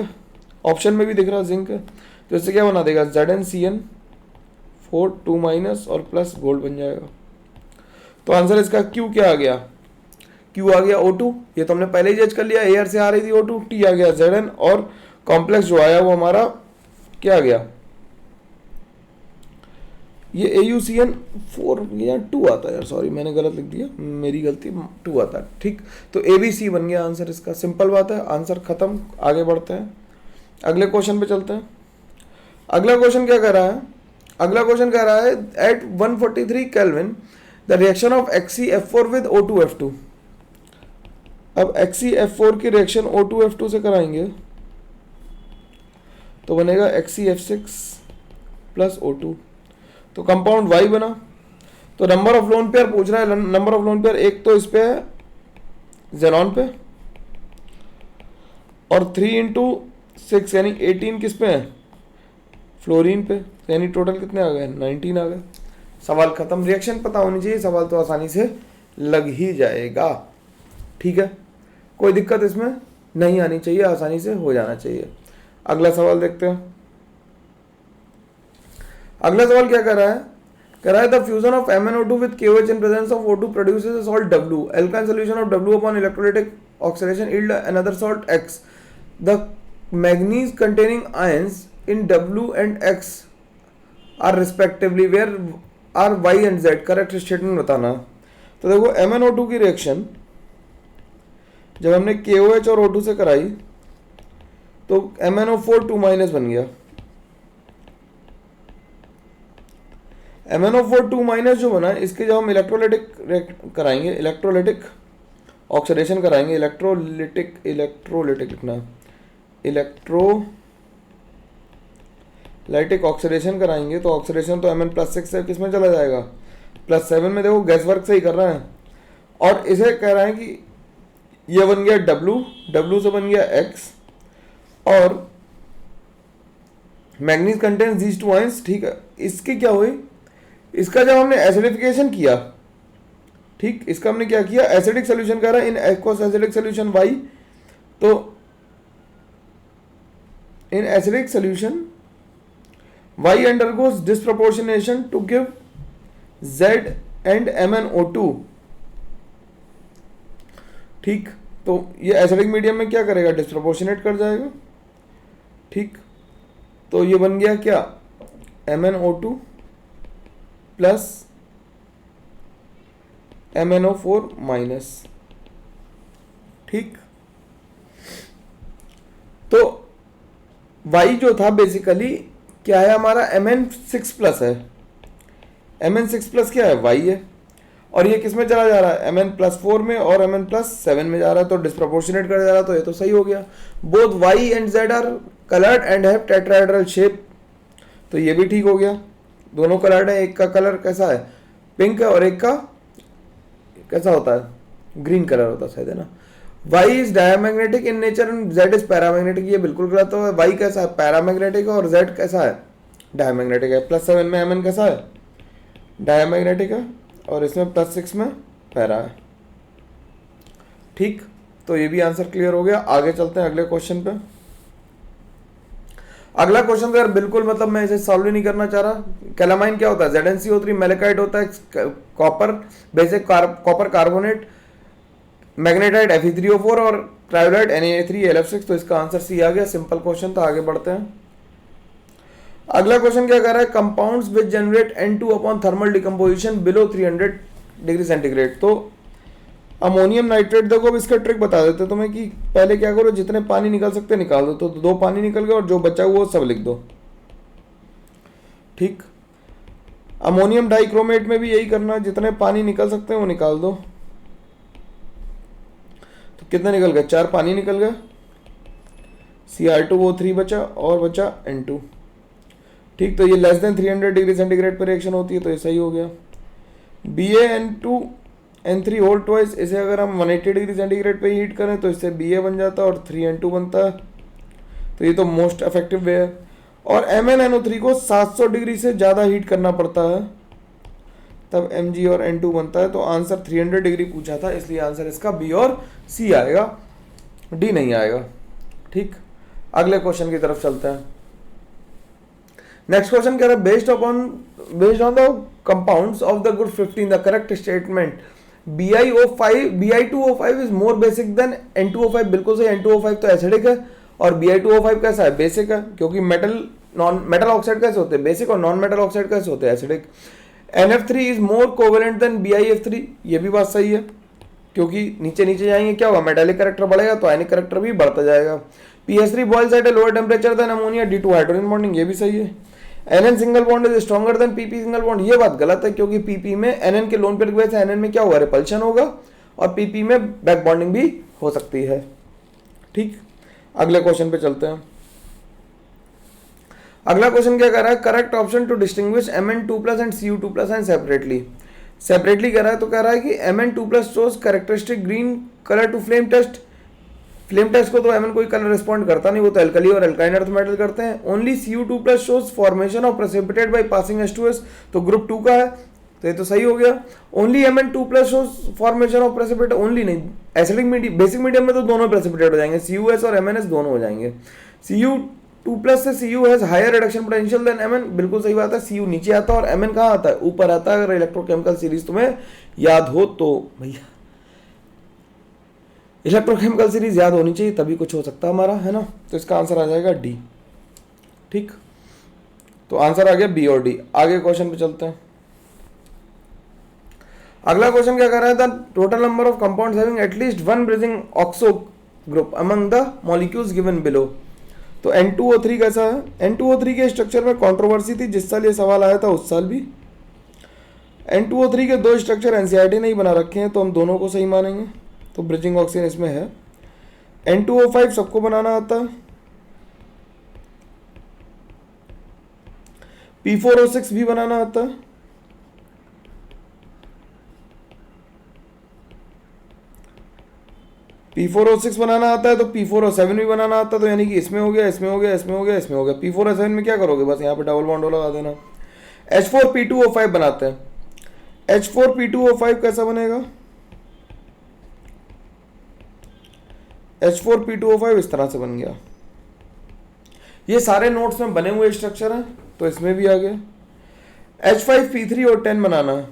ऑप्शन में भी दिख रहा जिंक, तो इससे क्या बना देगा, ZnCN4 2- और प्लस गोल्ड बन जाएगा। तो आंसर इसका Q क्या आ गया, Q आ गया O2। ये तो हमने पहले ही जज कर लिया, एयर से आ रही थी O2। T आ गया Zn, और कॉम्प्लेक्स जो आया वो हमारा क्या आ गया, ये AuCN4 या 2 आता है यार, सॉरी मैंने गलत लिख दिया, मेरी गलती, 2 आता है। ठीक, तो ABC बन गया आंसर इसका। सिंपल बात है, आंसर खत्म। आगे बढ़ते हैं, अगले क्वेश्चन पे चलते हैं। अगला क्वेश्चन क्या कह रहा है, अगला क्वेश्चन कह रहा है at 143 kelvin the reaction of XeF4 with O2F2। अब XeF4 की रिएक्शन O2F2 से कराएंगे तो बनेगा XeF6 प्लस O2, तो कंपाउंड Y बना। तो नंबर ऑफ लोन पेयर पूछ रहा है, नंबर ऑफ लोन पेयर एक तो इस पे है जेनॉन पे, और 3 × 6 यानी 18 किस पे है, फ्लोरीन पे, यानी टोटल कितने आ गए, 19 आ गए। सवाल खत्म। रिएक्शन पता होनी चाहिए, सवाल तो आसानी से लग ही जाएगा। ठीक है, कोई दिक्कत इसमें नहीं आनी चाहिए, आसानी से हो जाना चाहिए। अगला सवाल देखते हैं। अगला सवाल क्या कर रहा है, कह रहा है the fusion of MnO2 with KOH in presence of O2 produces a salt W। एल्काइन solution of W upon electrolytic oxidation yield another salt X। The manganese containing ions in W and X are respectively where are Y and Z। Correct statement बताना। तो देखो MnO2 की रिएक्शन जब हमने KOH और O2 से कराई तो MnO4 2- बन गया। MnO4 2- जो बना, इसके जब हम इलेक्ट्रोलाइटिक कराएंगे, इलेक्ट्रोलाइटिक ऑक्सीडेशन कराएंगे, इलेक्ट्रोलिटिक लिखना है, इलेक्ट्रोलाइटिक ऑक्सीडेशन कराएंगे तो ऑक्सीडेशन तो Mn+6 से किस में चला जाएगा, +7 में। देखो गैस वर्क से ही कर रहे हैं, और इसे कह रहे हैं कि ये बन गया W से बन गया X, और मैग्नीज कंटेन्स दीज 2 आयंस। ठीक है, इसकी क्या हुई, इसका जब हमने एसिडिफिकेशन किया, ठीक, इसका हमने क्या किया, एसिडिक सोल्यूशन कर रहा है in aqueous acidic solution Y। तो in acidic solution Y undergoes disproportionation to give Z and MnO2। ठीक, तो ये एसिडिक मीडियम में क्या करेगा, डिस्प्रोपोर्शनेट कर जाएगा। ठीक, तो ये बन गया क्या, MnO2 प्लस MnO4-। ठीक, तो Y जो था बेसिकली क्या है हमारा, Mn6+ है। Mn6+ क्या है, Y है, और ये किस में चला जा रहा है, Mn+4 में और Mn+7 में जा रहा है, तो डिस्प्रोपोर्शनेट कर जा रहा है, तो ये तो सही हो गया। Both Y and Z are coloured and have tetrahedral shape, तो ये भी ठीक हो गया। दोनों कलर्ड है, एक का कलर कैसा है, पिंक है, और एक का कैसा होता है, ग्रीन कलर होता है शायद, है ना। Y is diamagnetic in nature and Z is paramagnetic. ये बिल्कुल गलत है, Y कैसा है, पैरामैग्नेटिक है, और Z कैसा है, डायमैग्नेटिक है। +7 में Mn कैसा है, डायमैग्नेटिक है, और इसमें +6 में पैरा है। ठीक, तो ये भी आंसर क्लियर हो गया। आगे चलते हैं अगले क्वेश्चन पे। अगला क्वेश्चन यार बिल्कुल मतलब मैं इसे सॉल्व ही नहीं करना चाह रहा। कैलामाइन क्या होता है? ZnCO3, मेलेकाइट होता है copper, basic copper carbonate, magnetite Fe3O4 और क्रायोलाइट Na3LF6। तो इसका आंसर सी आ गया। सिंपल क्वेश्चन था, आगे बढ़ते हैं। अगला क्वेश्चन क्या कर रहा है? Compounds which generate N2 upon thermal decomposition below 300 degree centigrade. तो अमोनियम नाइट्रेट, देखो अब इसका ट्रिक बता देते तुम्हें कि पहले क्या करो, जितने पानी निकल सकते निकाल दो। तो 2 पानी निकल गए और जो बचा हुआ वो सब लिख दो। ठीक, अमोनियम डाइक्रोमेट में भी यही करना है, जितने पानी निकल सकते हैं वो निकाल दो। तो कितने निकल गए? 4 पानी निकल गए, Cr2O3 बचा और बचा N2। ठीक, तो ये लेस देन 300 डिग्री सेंटीग्रेड पर रिएक्शन होती है, तो ये सही हो गया। BaN2N3 होल ट्वाइस, इसे अगर हम 180 डिग्री सेंटीग्रेड पे हीट करें तो इससे Ba बन जाता है और 3N2 बनता है। तो ये तो मोस्ट इफेक्टिव वे है। और MnNO3 को 700 डिग्री से ज़्यादा हीट करना पड़ता है, तब Mg और N2 बनता है। तो आंसर 300 डिग्री पूछा था, इसलिए आंसर इसका बी और सी आएगा, डी नहीं आएगा। ठीक, अगले क्वेश्चन की तरफ चलते हैं। नेक्स्ट क्वेश्चन कह रहा है based on the compounds of the group 15 the correct statement Bi2O5 is more basic than N2O5। बिल्कुल सही, N2O5 तो एसिडिक है और Bi2O5 कैसा है? बेसिक है, क्योंकि मेटल ऑक्साइड कैसे होते हैं? बेसिक। और नॉन मेटल ऑक्साइड कैसे होते हैं? Acidic. NF3 is more covalent than BiF3, ये भी बात सही है, क्योंकि नीचे नीचे जाएंगे क्या होगा? मेटालिक कैरेक्टर बढ़ेगा तो आयनिक कैरेक्टर भी बढ़ता जाएगा। PS3 boils at a lower temperature than ammonia due to hydrogen bonding, ये भी सही है। NN single bond is stronger than PP single bond, ये बात गलत है, क्योंकि PP में NN के लोन पेयर की वजह से NN में क्या होगा? रिपल्शन होगा और PP में बैक बॉन्डिंग भी हो सकती है। ठीक, अगले क्वेश्चन पे चलते हैं। अगला क्वेश्चन क्या कर रहा है? Correct option to distinguish Mn2+ and Cu2+ and separately कह रहा है। तो कह रहा है कि Mn2+ shows characteristic green colour to flame test. Flame test को तो Mn कोई कलर रिस्पॉन्ड करता नहीं, वो तो एल्कली और एल्काइन अर्थ मेटल करते हैं। Only Cu2+ shows formation of precipitate by passing H2S, तो ग्रुप 2 का है, तो ये तो सही हो गया। Only Mn2+ shows formation of precipitate, only नहीं, एसिडिक मीडियम बेसिक मीडियम में तो दोनों प्रेसिपिटेट हो जाएंगे, CuS और MnS दोनों हो जाएंगे। Cu2+ से Cu has higher reduction potential than Mn, बिल्कुल सही बात है। Cu नीचे आता है और Mn कहाँ आता है? ऊपर आता है। अगर इलेक्ट्रोकेमिकल सीरीज तुम्हें याद हो तो भैया इलेक्ट्रोकेमिकल सीरीज याद होनी चाहिए, तभी कुछ हो सकता है हमारा, है ना। तो इसका आंसर आ जाएगा डी। ठीक, तो आंसर आ गया बी और डी। आगे क्वेश्चन पे चलते हैं। अगला क्वेश्चन क्या कर रहा है? The total number of compounds having at least one bridging oxo group among the molecules given below. तो N2O3 कैसा है? N2O3 के स्ट्रक्चर में कंट्रोवर्सी थी, जिस साल ये सवाल आया था उस साल भी। N2O3 के 2 स्ट्रक्चर NCERT नहीं बना रखे हैं, तो हम दोनों को सही मानेंगे। तो ब्रिजिंग ऑक्सीजन इसमें है। N2O5 सबको बनाना आता है। P4O6 भी बनाना आता है। P4O6 बनाना आता है, तो P4O7 भी बनाना आता है। तो यानी कि इसमें हो गया, इसमें हो गया, इसमें हो गया, इसमें हो गया। P4O7 में क्या करोगे? बस यहाँ पे डबल बॉन्ड लगा देना। H4P2O5 बनाते हैं। H4P2O5 कैसा बनेगा? H4P2O5 इस तरह से बन गया। ये सारे नोट्स में बने हुए स्ट्रक्चर हैं, तो इसमें भी आ गया। H5P3O10 बनाना है।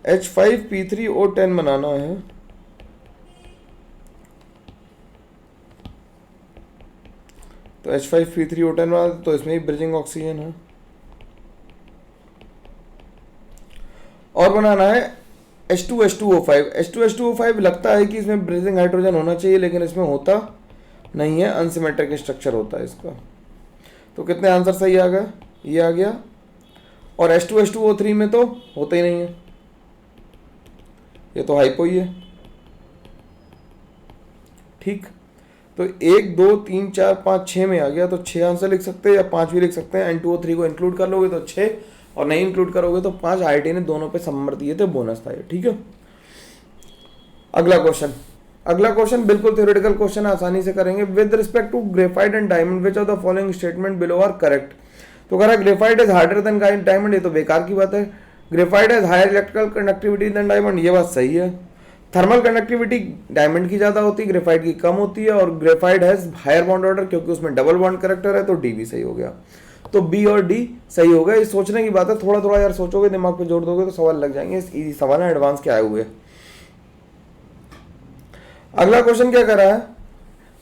H5P3O10 बनाना है। तो H5P3O10 बना, तो इसमें भी ब्रिजिंग ऑक्सीजन है। और बनाना है H2H2O5। H2H2O5 लगता है कि इसमें ब्रिजिंग हाइड्रोजन होना चाहिए, लेकिन इसमें होता नहीं है, अनसिमेट्रिक स्ट्रक्चर होता है इसका। तो कितने आंसर सही आ गए? ये आ गया। और H2H2O3 में तो होता ही नहीं है, ये तो हाइपो ही है। ठीक, तो 1 2 3 4 5 6 में आ गया, तो 6 आंसर लिख सकते हैं या 5 भी लिख सकते हैं। N2O3 को इंक्लूड कर लोगे तो 6, और नहीं इंक्लूड करोगे तो 5। IIT ने दोनों पे नंबर दिए थे, बोनस था ये। ठीक है, अगला क्वेश्चन बिल्कुल थ्योरेटिकल क्वेश्चन, आसानी से करेंगे। With respect to graphite and diamond which of the following statement below are correct. तो कह रहा है graphite is harder than diamond, ये तो बेकार की बात है। Graphite has higher electrical conductivity than diamond, ये बात सही है। थर्मल कंडक्टिविटी डायमंड की ज़्यादा होती है, ग्रेफाइट की कम होती है, और graphite has higher bond order क्योंकि उसमें डबल बॉन्ड करेक्टर है, तो डी भी सही हो गया। तो बी और डी सही हो गया। ये सोचने की बात है, थोड़ा थोड़ा यार सोचोगे, दिमाग पे जोड़ दोगे तो सवाल लग जाएंगे। इजी सवाल है, एडवांस के आए हुए। अगला क्वेश्चन क्या कर रहा है,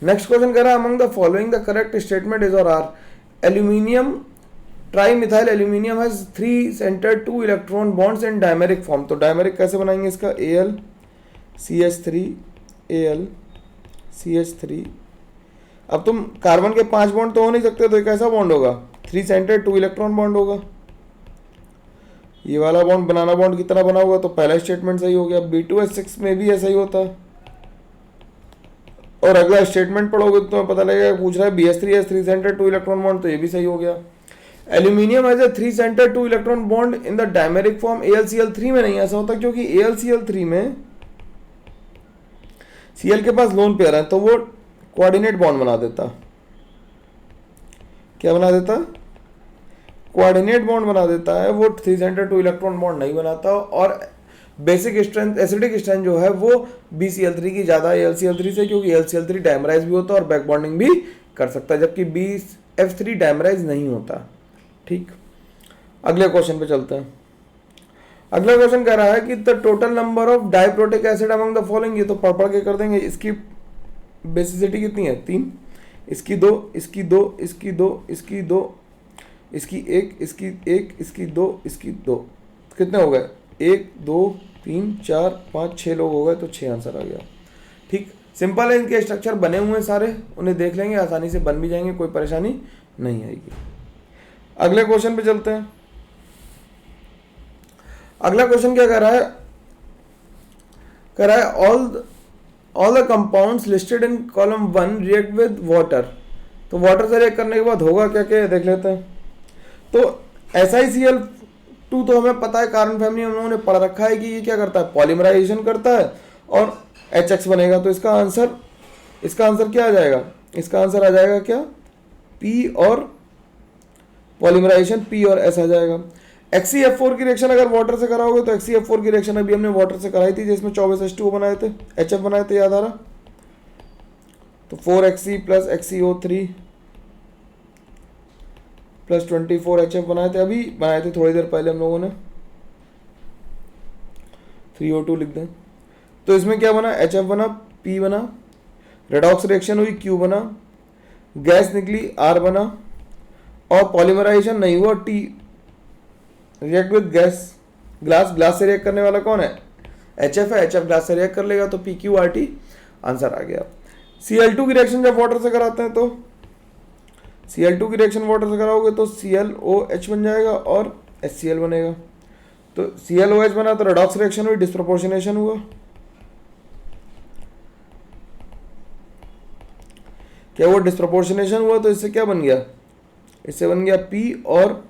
नेक्स्ट क्वेश्चन कर रहा है among the following the correct statement is और are aluminium trimethyl aluminium has 3 centred 2 electron bonds in dimeric form. तो डायमेरिक कैसे बनाएंगे इसका, AlCH3 अब तुम कार्बन के 5 बॉन्ड तो हो नहीं सकते, तो एक ऐसा बॉन्ड होगा 3 सेंटर्ड 2 इलेक्ट्रॉन बॉन्ड होगा। ये वाला बॉन्ड बनाना बॉन्ड कितना बना होगा, तो पहला स्टेटमेंट सही हो गया। B2H6 में भी ऐसा ही होता है। और अगला स्टेटमेंट पढ़ोगे तो तुम्हें पता लगेगा, पूछ रहा है BH3 has 3 centred 2 electron bond, तो ये भी सही हो गया। Aluminium has a 3 centred 2 electron bond in the dimeric form. AlCl3 में नहीं ऐसा होता, क्योंकि AlCl3 में Cl के पास लोन पेयर है, तो वो कोऑर्डिनेट बॉन्ड बना देता। क्या बना देता, कोऑर्डिनेट बॉन्ड बना देता है, वो 3 सेंटर 2 इलेक्ट्रॉन बॉन्ड नहीं बनाता। और बेसिक स्ट्रेंथ, एसिडिक स्ट्रेंथ जो है वो BCl3 की ज़्यादा है AlCl3 से, क्योंकि AlCl3 डायमराइज भी होता है और बैक बॉन्डिंग भी कर सकता है, जबकि BF3 डायमराइज नहीं होता। ठीक, अगले क्वेश्चन पे चलते हैं। अगला क्वेश्चन कह रहा है कि the total number of diprotic acid among the following. ये तो पढ़ के कर देंगे। इसकी बेसिसिटी कितनी है, 3, इसकी 2, इसकी 2, इसकी 2, इसकी 2, इसकी 1, इसकी 1, इसकी 2, इसकी 2, कितने हो गए, 1 2 3 4 5 6 लोग हो गए, तो 6 आंसर आ गया। ठीक, सिंपल है, इनके स्ट्रक्चर बने हुए हैं सारे, उन्हें देख लेंगे, आसानी से बन भी जाएंगे, कोई परेशानी नहीं आएगी। अगले क्वेश्चन पे चलते हैं। अगला क्वेश्चन क्या कह रहा है all the compounds listed in column 1 react with water. तो वाटर से रिएक्ट करने के बाद होगा क्या क्या, देख लेते हैं। तो SiCl2 तो हमें पता है, कार्बन फैमिली में उन्होंने पढ़ रखा है कि ये क्या करता है, पॉलीमराइजेशन करता है और HX बनेगा। तो इसका आंसर क्या आ जाएगा, इसका आंसर आ जाएगा क्या, P और पॉलीमराइजेशन P और S आ जाएगा। XeF4 की रिएक्शन अगर वाटर से कराओगे तो XeF4 की रिएक्शन अभी हमने वाटर से कराई थी, जिसमें 24H2O बनाए थे, HF बनाए थे, याद आ रहा। तो 4Xe plus XeO3 plus 24HF बनाए थे, अभी बनाए थे थोड़ी देर पहले हम लोगों ने, 3O2 लिख दें। तो इसमें क्या बना, HF बना, P बना, रेडॉक्स रिएक्शन हुई, Q बना, गैस निकली, R बना, और पॉलीमराइजेशन नहीं हुआ, T react with gas, glass से रिएक्ट करने वाला कौन है, HF है, HF ग्लास से रिएक्ट कर लेगा, तो PQRT आंसर आ गया। Cl2 की रिएक्शन जब वाटर से कराते हैं, तो Cl2 की रिएक्शन वाटर से कराओगे तो ClOH बन जाएगा और HCl बनेगा। तो ClOH बना तो रेडॉक्स रिएक्शन हुई, डिस्प्रोपोर्शनेशन हुआ। क्या वो डिस्प्रोपोर्शनेशन हुआ, तो इससे क्या बन गया, इससे बन गया P, और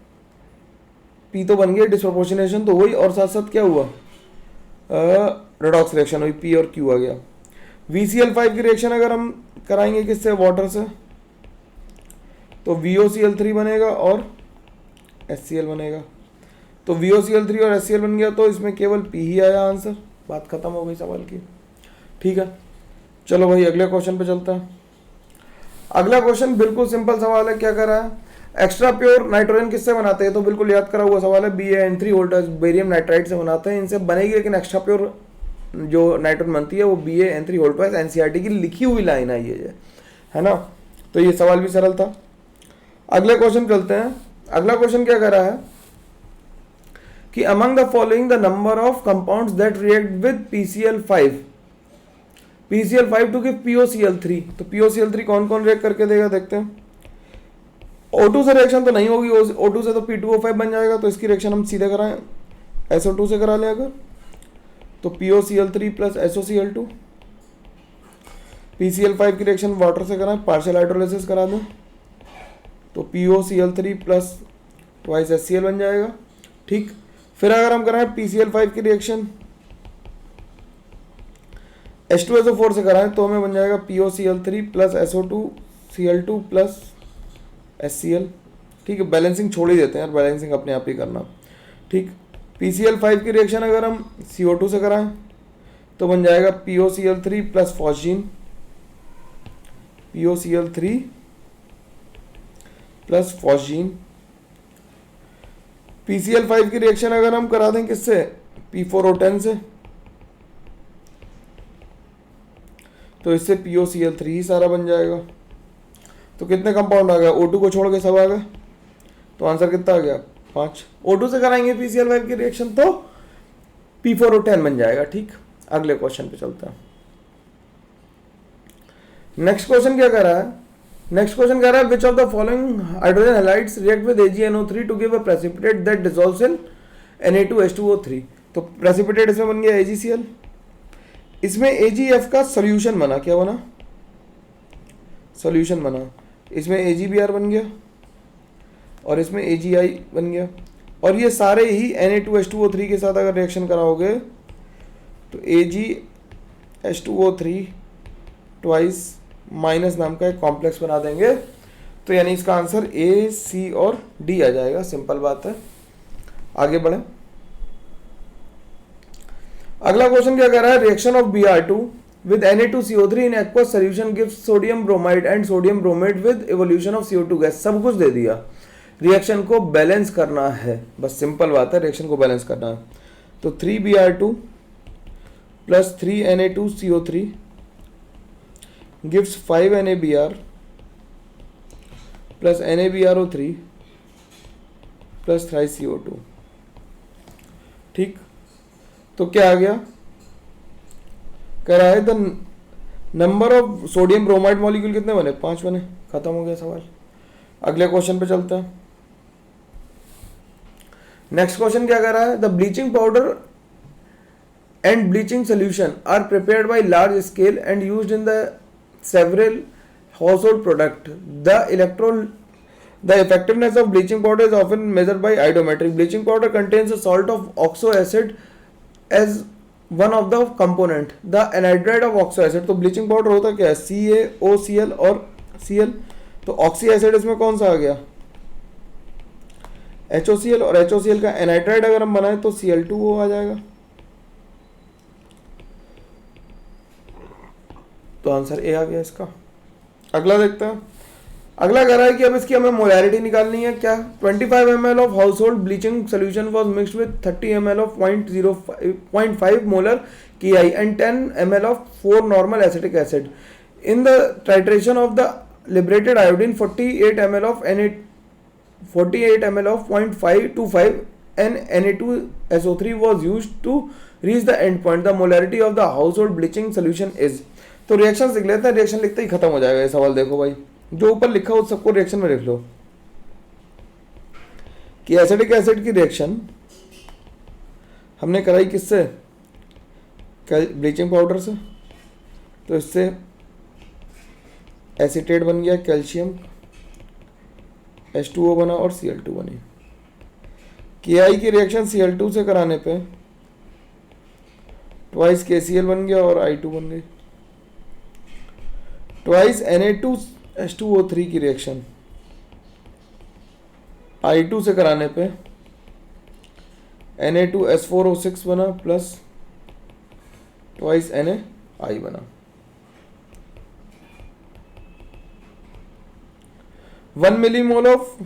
P तो बन गया, डिस्प्रोपोर्शनेशन तो हुई, और साथ साथ क्या हुआ, रेडॉक्स रिएक्शन हुई, P और Q आ गया। VCl5 की रिएक्शन अगर हम कराएंगे किससे, वाटर से, तो VOCl3 बनेगा और HCl बनेगा। तो VOCl3 और HCl बन गया, तो इसमें केवल P ही आया आंसर, बात खत्म हो गई सवाल की। ठीक है, चलो भाई अगले क्वेश्चन पे चलते हैं। अगला क्वेश्चन बिल्कुल सिंपल सवाल है, क्या कर रहा है, एक्स्ट्रा प्योर नाइट्रोजन किससे बनाते हैं, तो बिल्कुल याद करा हुआ सवाल है, BaN3 वोल्टेज बेरियम नाइट्राइड से बनाते हैं। इनसे बनेगी, लेकिन एक्स्ट्रा प्योर जो नाइट्रोजन बनती है वो BaN3 वोल्टेज NCERT की लिखी हुई लाइन आई है ना। तो ये सवाल भी सरल था। अगले क्वेश्चन चलते हैं। अगला क्वेश्चन क्या कर रहा है कि among the following the number of compounds that react with PCl5 to give POCl3। तो POCl3 कौन कौन रिएक्ट करके देगा, देखते हैं। O2 से रिएक्शन तो नहीं होगी, O2 से तो P2O5 बन जाएगा, तो इसकी रिएक्शन हम सीधे कराएं, SO2 से करा लें अगर, तो POCl3 प्लस SOCl2। PCl5 की रिएक्शन वाटर से कराएं, पार्शियल हाइड्रोलिसिस करा दें, तो POCl3 प्लस ट्वाइस HCl बन जाएगा। ठीक, फिर अगर हम कराएं PCl5 की रिएक्शन H2SO4 से कराएं, तो हमें बन जाएगा POCl3 plus SO2Cl2 plus HCl। ठीक है, बैलेंसिंग छोड़ ही देते हैं यार, बैलेंसिंग अपने आप ही करना। ठीक, PCl5 की रिएक्शन अगर हम CO2 से कराएं, तो तो बन जाएगा POCl3 plus phosgene, POCl3 plus phosgene. PCl5 की रिएक्शन अगर हम करा दें किससे, P4O10 से, तो इससे POCl3 ही सारा बन जाएगा। तो कितने कंपाउंड आ गया, O2 को छोड़ के सब आ गए, तो आंसर कितना आ गया 5। O2 से कराएंगे PCl5 की रिएक्शन तो P4O10 बन जाएगा। ठीक, अगले क्वेश्चन पे चलते हैं। नेक्स्ट क्वेश्चन क्या कह रहा है, नेक्स्ट क्वेश्चन कह रहा है which of the following hydrogen halides react with AgNO3 to give a precipitate that dissolves in Na2H2O3। तो प्रेसिपिटेट इसमें बन गया AgCl, इसमें AgF का सोल्यूशन बना, क्या बना, सोल्यूशन बना, इसमें AgBr बन गया और इसमें AgI बन गया। और ये सारे ही Na2H2O3 के साथ अगर रिएक्शन कराओगे तो AgH2O3 ट्वाइस माइनस नाम का एक कॉम्प्लेक्स बना देंगे, तो यानी इसका आंसर A, C और D आ जाएगा। सिंपल बात है, आगे बढ़े। अगला क्वेश्चन क्या कह रहा है, reaction of Br2 with Na2CO3 in aqueous solution gives sodium bromide and sodium bromate with evolution of CO2 gas. सब कुछ दे दिया, रिएक्शन को बैलेंस करना है, बस सिंपल बात है, रिएक्शन को बैलेंस करना है। तो 3Br2 plus 3Na2CO3 gives 5NaBr plus NaBrO3 plus 3CO2। ठीक, तो क्या आ गया, कह रहा है the number of sodium bromide molecule कितने बने, 5 बने। खत्म हो गया सवाल, अगले क्वेश्चन पे चलते हैं। नेक्स्ट क्वेश्चन क्या कह रहा है, the bleaching powder and bleaching solution are prepared by large scale and used in the several household product. The effectiveness of bleaching powder is often measured by iodometric. Bleaching powder contains a salt of oxo acid as one of the component. The anhydride of oxo acid. तो bleaching powder होता क्या है, CaOCl और Cl। तो ऑक्सी एसिड इसमें कौन सा आ गया, HOCl, और HOCl का एनहाइड्राइड अगर हम बनाए तो Cl2O आ जाएगा। तो आंसर ए आ गया इसका। अगला देखते हैं, अगला कह रहा है कि अब इसकी हमें मोलैरिटी निकालनी है। क्या, 25 ml of house hold bleaching solution was mixed with 30 ml of 0.5 molar KI and 10 ml of 4 normal acetic acid. In the titration of the liberated iodine 48 ml of 0.525 and Na2SO3 was used to reach the end point. The molarity of the household bleaching solution is। तो रिएक्शन लिख लेते हैं, रिएक्शन लिखते ही खत्म हो जाएगा ये सवाल। देखो भाई, जो ऊपर लिखा हो सबको रिएक्शन में लिख लो कि एसिडिक एसिड की रिएक्शन हमने कराई किससे, ब्लीचिंग पाउडर से, तो इससे एसीटेट बन गया, कैल्शियम H2O बना और Cl2 बनी। KI की रिएक्शन Cl2 से कराने पे ट्वाइस KCl बन गया और I2 बन गई। ट्वाइस Na2H2O3 की रिएक्शन I2 से कराने पे Na2S4O6 बना प्लस ट्वाइस NaI बना। 1 millimole of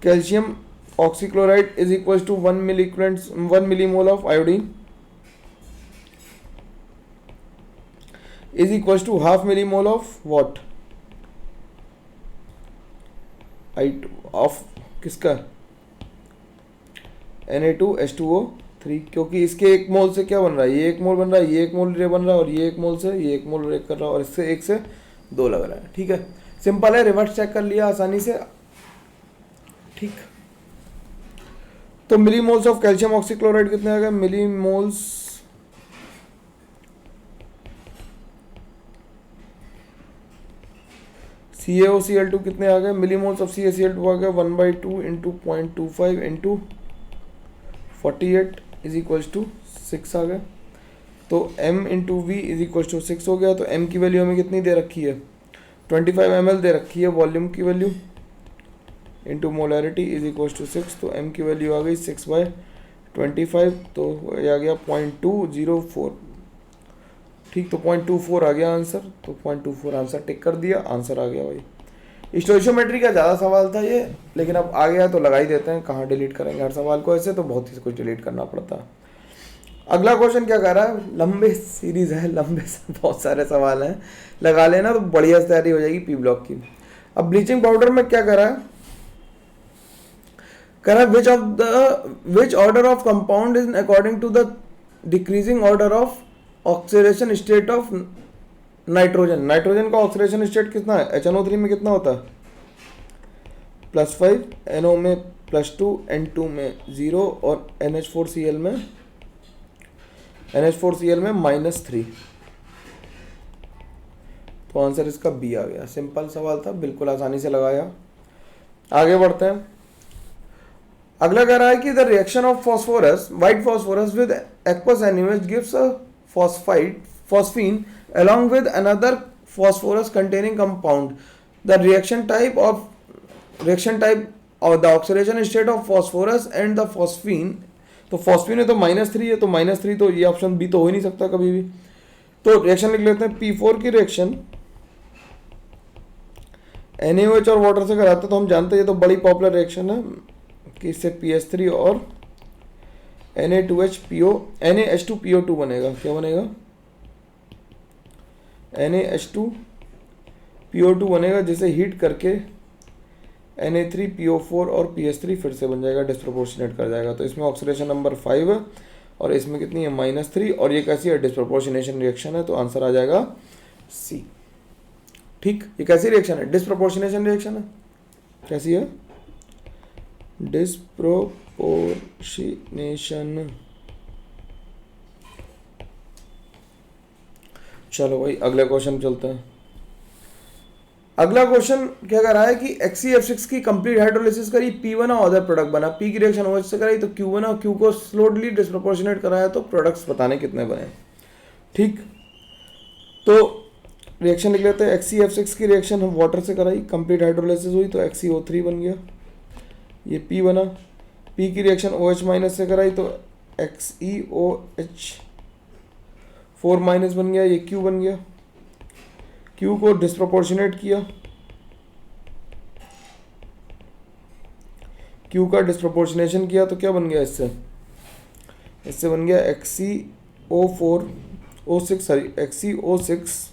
calcium oxychloride is equal to 1 millimole of iodine is equals to half millimole of what, I2 of किसका, Na2H2O3, क्योंकि इसके एक मोल से क्या बन रहा है, ये एक मोल बन रहा है, ये एक मोल रे बन रहा है, और ये एक मोल से ये एक मोल ब्रेक कर रहा है, और इससे एक से 2 लग रहा है। ठीक है, सिंपल है, रिवर्स चेक कर लिया आसानी से। ठीक, तो मिलीमोल्स ऑफ कैल्शियम ऑक्सीक्लोराइड कितने आ गए, मिलीमोल्स CaOCl2 कितने आ गए, मिलीमोल्स ऑफ CaCl2 आ गया 1/2 into 0.25 into 48 is equals to 6 आ गए। तो m into V is equals to 6 हो गया। तो m की वैल्यू हमें कितनी दे रखी है, 25 ml दे रखी है वॉल्यूम की value, into molarity is equals to 6। तो m की वैल्यू आ गई 6/25, तो आ गया 0.204 ठीक, तो 0.24 आ गया आंसर, तो 0.24 आंसर टिक कर दिया, आंसर आ गया भाई। स्टोइशियोमेट्री का ज़्यादा सवाल था ये, लेकिन अब आ गया तो लगा ही देते हैं, कहाँ डिलीट करेंगे हर सवाल को, ऐसे तो बहुत ही कुछ डिलीट करना पड़ता है। अगला क्वेश्चन क्या कर रहा है, लंबे सीरीज है, लंबे से बहुत सारे सवाल हैं, लगा लेना तो बढ़िया तैयारी हो जाएगी पी ब्लॉक की। अब ब्लीचिंग पाउडर में क्या करा है, करा which order of compound is according to the decreasing order of oxidation state of nitrogen. Nitrogen का ऑक्सीडेशन स्टेट कितना है, HNO3 में कितना होता है +5, NO में +2, N2 में 0 और NH4Cl में -3। तो आंसर इसका बी आ गया। सिंपल सवाल था, बिल्कुल आसानी से लगाया। आगे बढ़ते हैं। अगला कह रहा है कि the reaction of phosphorus, white phosphorus with aqueous NaOH gives a phosphine along with another phosphorus containing compound. The reaction type of the oxidation state of phosphorus and the phosphine, तो फॉस्फीन है तो -3 है, तो -3 तो ये ऑप्शन बी तो हो ही नहीं सकता कभी भी। तो रिएक्शन लिख लेते हैं, P4 की रिएक्शन NaOH और वाटर से कराते तो हम जानते हैं ये तो बड़ी पॉपुलर रिएक्शन है कि इससे PS3 और NaH2PO2 बनेगा। क्या बनेगा, NaH2PO2 बनेगा, जिसे हीट करके Na3PO4 और PS3 फिर से बन जाएगा, डिस्प्रोपोर्शनेट कर जाएगा। तो इसमें ऑक्सीडेशन नंबर 5 है और इसमें कितनी है -3, और ये कैसी है, डिस्प्रोपोर्शनेशन रिएक्शन है, तो आंसर आ जाएगा सी। ठीक, ये कैसी रिएक्शन है, डिस्प्रोपोर्शनेशन रिएक्शन है। कैसी है, डिस्प्रोपोर्शनेशन। चलो भाई अगले क्वेश्चन चलते हैं। अगला क्वेश्चन क्या कर रहा है कि XeF6 की कंप्लीट हाइड्रोलिसिस करी, P1 और अदर प्रोडक्ट बना, P की रिएक्शन OH से कराई तो Q1 और Q को स्लोली डिस्प्रोपोर्शनेट कराया, तो प्रोडक्ट्स बताने कितने बने। ठीक, तो रिएक्शन लिख लेते हैं। XeF6 की रिएक्शन हम वाटर से कराई, कंप्लीट हाइड्रोलिसिस हुई तो XeO3 बन गया, ये P बना। P की रिएक्शन OH- से कराई तो XeOH4- बन गया, ये Q बन गया। Q को डिस्प्रोपोर्शनेट किया, Q का डिस्प्रोपोर्शनेशन किया तो क्या बन गया, इससे बन गया XeO6,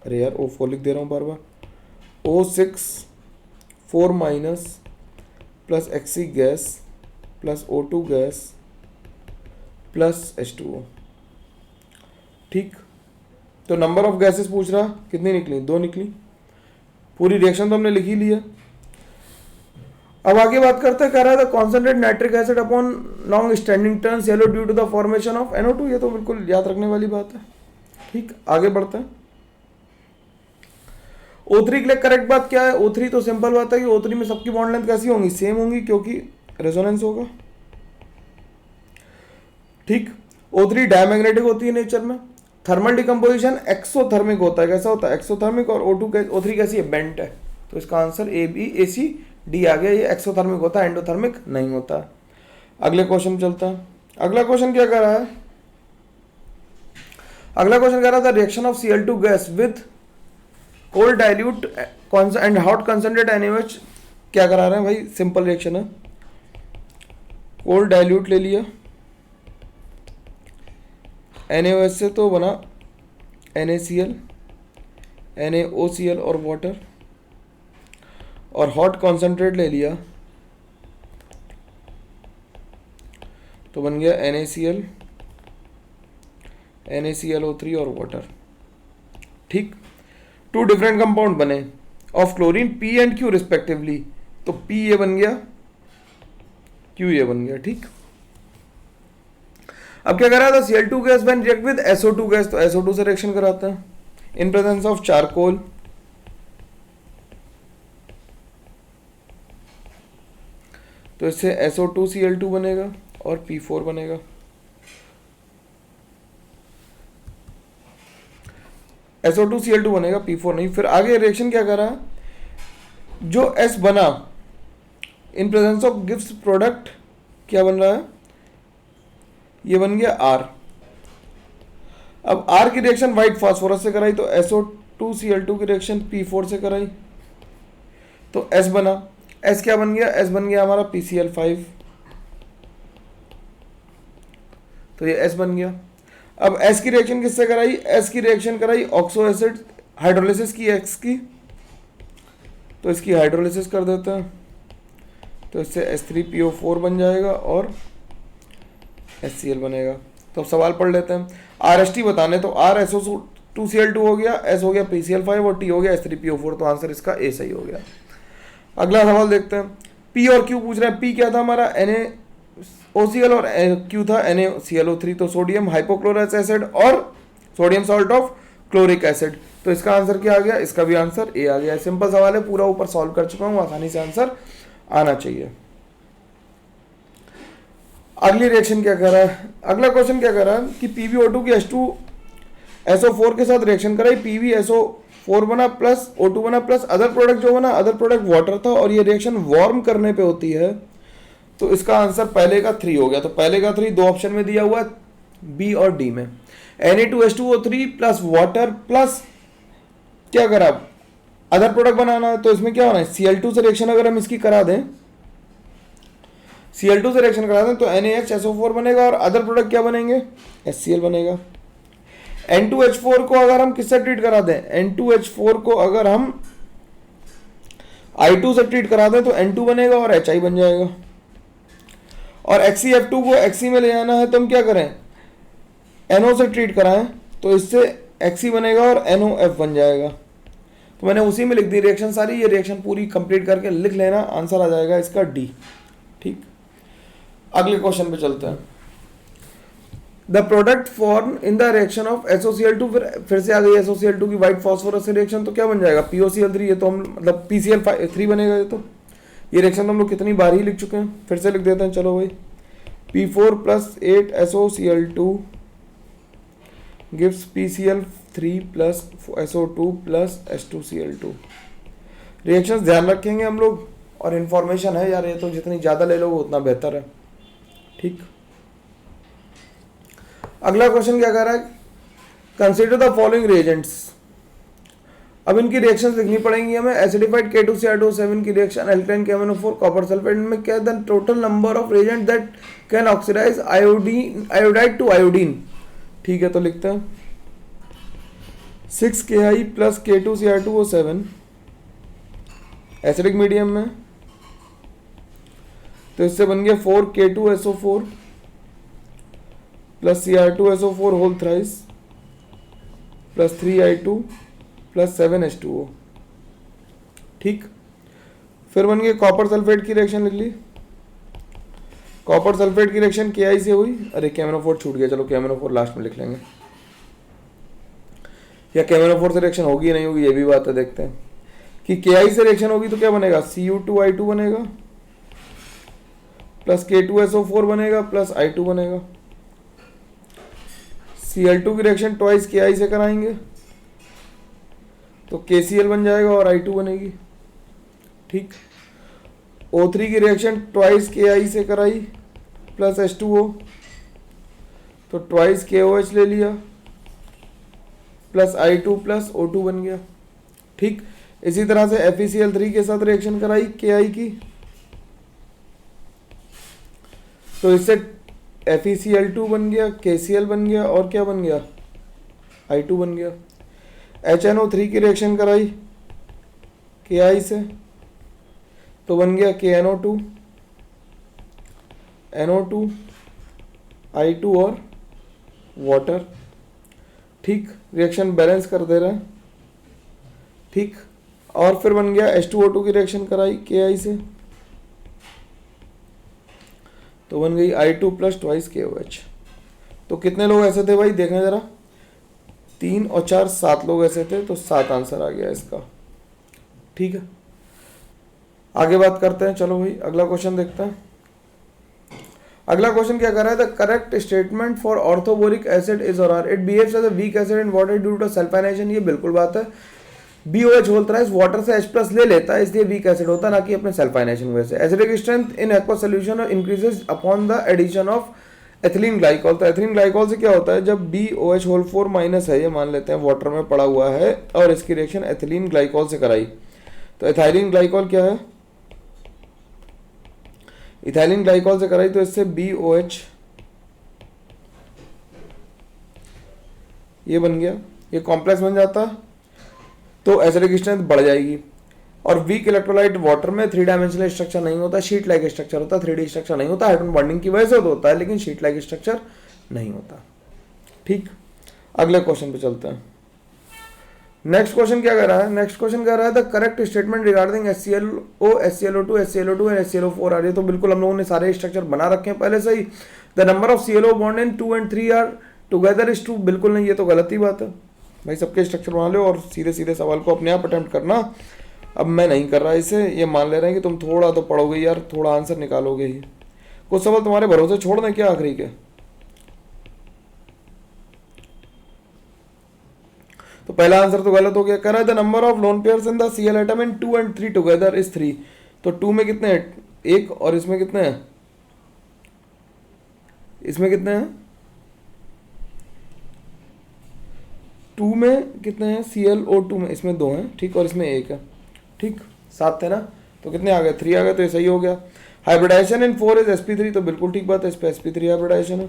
अरे यार O4 लिख दे रहा हूँ बार बार, O6 4- plus Xe gas plus O2 gas plus H2O। ठीक, तो नंबर ऑफ गैसेस पूछ रहा, कितनी निकली, 2 निकली। पूरी रिएक्शन तो हमने लिख ही लिया। अब आगे बात करते हैं, कह रहा था concentrate nitric acid upon long standing turns yellow due to the formation of NO2। ये तो बिल्कुल याद रखने वाली बात है। ठीक, आगे बढ़ते हैं। O3 के लिए करेक्ट बात क्या है, O3 तो सिंपल बात है कि O3 में सबकी बॉन्ड लेंथ कैसी होंगी, सेम होंगी, क्योंकि रेजोनेंस होगा। ठीक, O3 डायमैग्नेटिक होती है नेचर में। थर्मल डिकम्पोजिशन एक्सोथर्मिक होता है, कैसा होता है, एक्सोथर्मिक। और O3 कैसी है, बेंट है, तो इसका आंसर ABACD आ गया, ये एक्सोथर्मिक होता है, एंडोथर्मिक नहीं होता। अगले क्वेश्चन चलता है। अगला क्वेश्चन क्या कर रहा है, अगला क्वेश्चन कह रहा था reaction of Cl2 gas with cold dilute and hot concentrate NaOH। क्या करा रहे हैं भाई, सिंपल रिएक्शन है। कोल्ड डाइल्यूट ले लिया NaOH से तो बना NaCl, NaOCl और वाटर, और हॉट कॉन्सेंट्रेट ले लिया तो बन गया NaCl, NaClO3 और वाटर। ठीक, 2 डिफरेंट कंपाउंड बने of chlorine P and Q respectively, तो P ये बन गया, Q ये बन गया। ठीक, अब क्या कर रहा था, Cl2 gas when react with SO2 gas, तो SO2 से रिएक्शन कराता है इन प्रेजेंस ऑफ चारकोल, तो इससे SO2Cl2 बनेगा और P4 बनेगा। SO2Cl2 बनेगा, P4 नहीं। फिर आगे रिएक्शन क्या कर रहा है, जो S बना इन प्रेजेंस ऑफ गिव्स प्रोडक्ट क्या बन रहा है, ये बन गया R। अब R की रिएक्शन व्हाइट फास्फोरस से कराई तो SO2Cl2 की रिएक्शन P4 से कराई तो S बना। S क्या बन गया? S बन गया हमारा PCl5, तो ये S बन गया। अब S की रिएक्शन किससे कराई? S की रिएक्शन कराई ऑक्सो एसिड हाइड्रोलिसिस की X की, तो इसकी हाइड्रोलिसिस कर देते हैं तो इससे H3PO4 बन जाएगा और HCl बनेगा। तो अब सवाल पढ़ लेते हैं। RST बताने तो R SO2Cl2 हो गया, S हो गया PCl5 और T हो गया H3PO4, तो आंसर इसका A सही हो गया। अगला सवाल देखते हैं। P और Q पूछ रहे हैं। P क्या था हमारा? NaOCl और Q था NaClO3, तो सोडियम हाइपोक्लोरस एसिड और sodium salt of chloric acid, तो इसका आंसर क्या आ गया? इसका भी आंसर ए आ गया। सिंपल सवाल है, पूरा ऊपर सॉल्व कर चुका हूं, आसानी से आंसर आना चाहिए। अगली रिएक्शन क्या कर रहा है? अगला क्वेश्चन क्या कर रहा है कि PbO2 की H2SO4 के साथ रिएक्शन कराई, PbSO4 बना प्लस O2 बना प्लस अदर प्रोडक्ट जो बना, अदर प्रोडक्ट वाटर था और ये रिएक्शन वार्म करने पे होती है, तो इसका आंसर पहले का 3 हो गया। तो पहले का 3 दो ऑप्शन में दिया हुआ है, बी और डी में। Na2H2O3 प्लस वाटर प्लस क्या करा? अदर प्रोडक्ट बनाना है, तो इसमें क्या होना है? Cl2 से रिएक्शन अगर हम इसकी करा दें, Cl2 से रिएक्शन करा दें तो NaHSO4 बनेगा और अदर प्रोडक्ट क्या बनेंगे? HCl बनेगा। N2H4 को अगर हम किससे ट्रीट करा दें? N2H4 को अगर हम I2 से ट्रीट करा दें तो N2 बनेगा और HI बन जाएगा। और HCF2 को Xc में ले जाना है तो हम क्या करें? NO से ट्रीट कराएं तो इससे Xc बनेगा और NOF बन जाएगा। तो मैंने उसी में लिख दी रिएक्शन सारी, ये रिएक्शन पूरी कंप्लीट करके लिख लेना, आंसर आ जाएगा इसका डी। ठीक, अगले क्वेश्चन पे चलते हैं। The product form in the reaction of SOCl2, फिर से आ गई SOCl2 की व्हाइट फास्फोरस से रिएक्शन, तो क्या बन जाएगा? POCl3, ये तो हम मतलब PCl3 बनेगा। ये रिएक्शन तो हम लोग कितनी बार ही लिख चुके हैं, फिर से लिख देते हैं। चलो भाई, P4 plus 8 SOCl2 gives PCl3 plus SO2 plus H2Cl2। Reactions ध्यान रखेंगे हम लोग, और इन्फॉर्मेशन है यार, ये तो जितनी ज़्यादा ले लोगे उतना बेहतर है। ठीक, अगला क्वेश्चन क्या कर रहा है? Consider the following reagents. अब इनकी रिएक्शंस लिखनी पड़ेंगी हमें। एसिडिफाइड K2CR2O7 की reaction alkyne KMnO4 copper sulphate में क्या? The total number of reagent that can oxidise iodide to iodine. ठीक है, तो लिखते हैं 6Ki plus K2CR2O7 acidic medium में, तो इससे बन गया 4K2SO4 plus Cr2SO4 whole thrice plus 3I2 plus 7H2O। ठीक, फिर बन गया कॉपर सल्फेट की रिएक्शन लिख ली। कॉपर सल्फेट की रिएक्शन Ki से हुई, अरे KMnO4 छूट गया, चलो KMnO4 लास्ट में लिख लेंगे, या KMnO4 से रिएक्शन होगी या नहीं होगी ये भी बात है। देखते हैं कि Ki से रिएक्शन होगी तो क्या बनेगा? Cu2I2 बनेगा प्लस K2SO4 बनेगा प्लस I2 बनेगा। Cl2 की रिएक्शन ट्वाइस Ki से कराएंगे तो KCl बन जाएगा और I2 बनेगी। ठीक, O3 की रिएक्शन ट्वाइस Ki से कराई प्लस H2O, तो ट्वाइस KOH ले लिया प्लस I2 प्लस O2 बन गया। ठीक, इसी तरह से FeCl3 के साथ रिएक्शन कराई Ki की, तो इससे FeCl2 बन गया, KCl बन गया और क्या बन गया? I2 बन गया। HNO3 की रिएक्शन कराई Ki से तो बन गया KNO2, NO2, I2 और वाटर। ठीक, रिएक्शन बैलेंस कर दे रहे हैं। ठीक, और फिर बन गया H2O2 की रिएक्शन कराई Ki से तो बन गई I2 प्लस ट्वाइस KOH। तो कितने लोग ऐसे थे भाई? देखें जरा, 3 और 4 7 लोग ऐसे थे, तो 7 आंसर आ गया इसका। ठीक है, आगे बात करते हैं। चलो भाई, अगला क्वेश्चन देखते हैं। अगला क्वेश्चन क्या कर रहा है? The correct statement for orthoboric acid is और are it behaves as a weak acid in water due to sulphination. ये बिल्कुल बात है। BOH बोलता है इस वाटर से H+ ले लेता है, इसलिए वीक एसिड होता है, ना कि अपने सल्फाइनेशन वजह से। Acidic strength in aqua solution increases upon the addition of ethylene glycol. तो एथिलीन ग्लाइकॉल से क्या होता है, जब BOH होल 4 माइनस है, ये मान लेते हैं वाटर में पड़ा हुआ है, और इसकी रिएक्शन एथिलीन ग्लाइकॉल से कराई, तो एथाइलिन ग्लाइकॉल क्या है, इथाइलिन ग्लाइकॉल से कराई, तो इससे BOH ये बन गया, ये कॉम्प्लेक्स बन जाता है, तो एसिडिक स्ट्रेंथ बढ़ जाएगी। और वीक इलेक्ट्रोलाइट वाटर में 3 डायमेंशनल स्ट्रक्चर नहीं होता, शीट लाइक स्ट्रक्चर होता है, 3D स्ट्रक्चर नहीं होता, हाइड्रोजन बॉन्डिंग की वजह से तो होता है, लेकिन शीट लाइक स्ट्रक्चर नहीं होता। ठीक, अगले क्वेश्चन पे चलते हैं। नेक्स्ट क्वेश्चन क्या कह रहा है, नेक्स्ट क्वेश्चन कह रहा है the correct statement regarding HClO, HClO2, HClO2 and HClO4 आ रही है। तो बिल्कुल हम लोगों ने सारे स्ट्रक्चर बना रखे हैं पहले से ही। The number of ClO bond in 2 and 3 are together is 2, बिल्कुल नहीं, ये तो गलत ही बात है भाई। सबके स्ट्रक्चर बना लो और सीधे सीधे सवाल को अपने आप अटेम्प्ट करना। अब मैं नहीं कर रहा इसे, ये मान ले रहे हैं कि तुम थोड़ा तो पढ़ोगे यार, थोड़ा आंसर निकालोगे ही। कुछ सवाल तुम्हारे भरोसे छोड़ दें क्या आखिरी के। तो पहला आंसर तो गलत हो गया। कह रहा है the number of lone pairs in the Cl atom in 2 and 3 together is 3। तो 2 में कितने हैं, 1, और इसमें कितने हैं, इसमें कितने हैं, 2 में कितने हैं, ClO2 में इसमें 2 हैं, ठीक, और इसमें 1 है, ठीक, 7 थे ना, तो कितने आ गए, 3 आ गए, तो ये सही हो गया। हाइब्रिडाइजेशन इन 4 इज sp3, तो बिल्कुल ठीक बात है, इस पे sp3 हाइब्रिडाइजेशन है।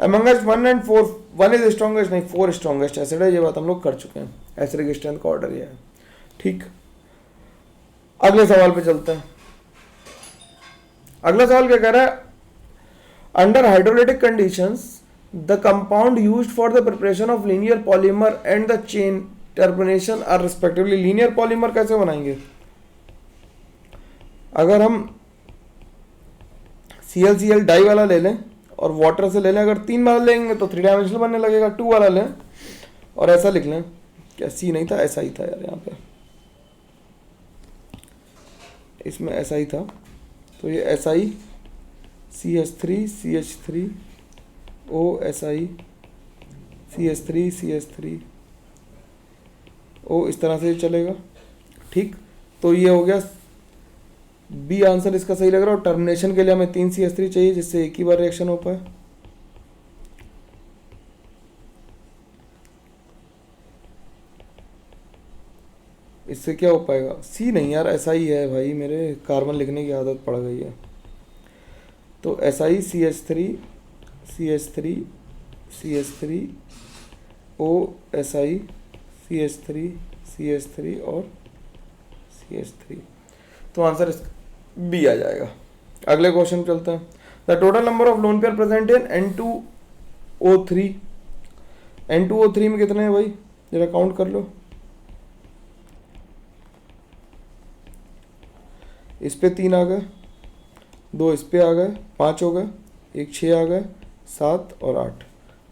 अमंगस्ट 1 and 4, 1 इज स्ट्रॉन्गेस्ट, नहीं 4 स्ट्रॉन्गेस्ट एसिड है, ये बात हम लोग कर चुके हैं, एसिडिक स्ट्रेंथ का ऑर्डर ये है, ठीक। अगले सवाल पे चलते हैं। अगला सवाल क्या कह रहा है, under hydrolytic conditions the compound used for the preparation of linear polymer and the chain termination are respectively. Linear polymer कैसे बनाएंगे, अगर हम ClCl डाई वाला ले लें और वाटर से ले लें, अगर 3 वाला लेंगे तो 3 डायमेंशनल बनने लगेगा, 2 वाला लें और ऐसा लिख लें, क्या C नहीं था, ऐसा ही था यार, यहाँ पे इसमें ऐसा ही था, तो ये SI CH3 CH3 O SI CH3 CH3 O, इस तरह से चलेगा, ठीक। तो ये हो गया बी आंसर इसका सही लग रहा है। और टर्मिनेशन के लिए हमें 3 CH3 चाहिए, जिससे एक ही बार रिएक्शन हो पाए। इससे क्या हो पाएगा, सी नहीं यार, ऐसा ही है भाई, मेरे कार्बन लिखने की आदत पड़ गई है। तो SI CH3 CH3 CH3 O SI CH3 CH3 और CH3, तो आंसर बी आ जाएगा। अगले क्वेश्चन चलते हैं। The total number of lone pair present in N2O3, N2O3 में कितने हैं भाई, जरा काउंट कर लो। इस पे 3 आ गए, 2 इस पे आ गए, 5 हो गए, 1 6 आ गए, 7 और 8,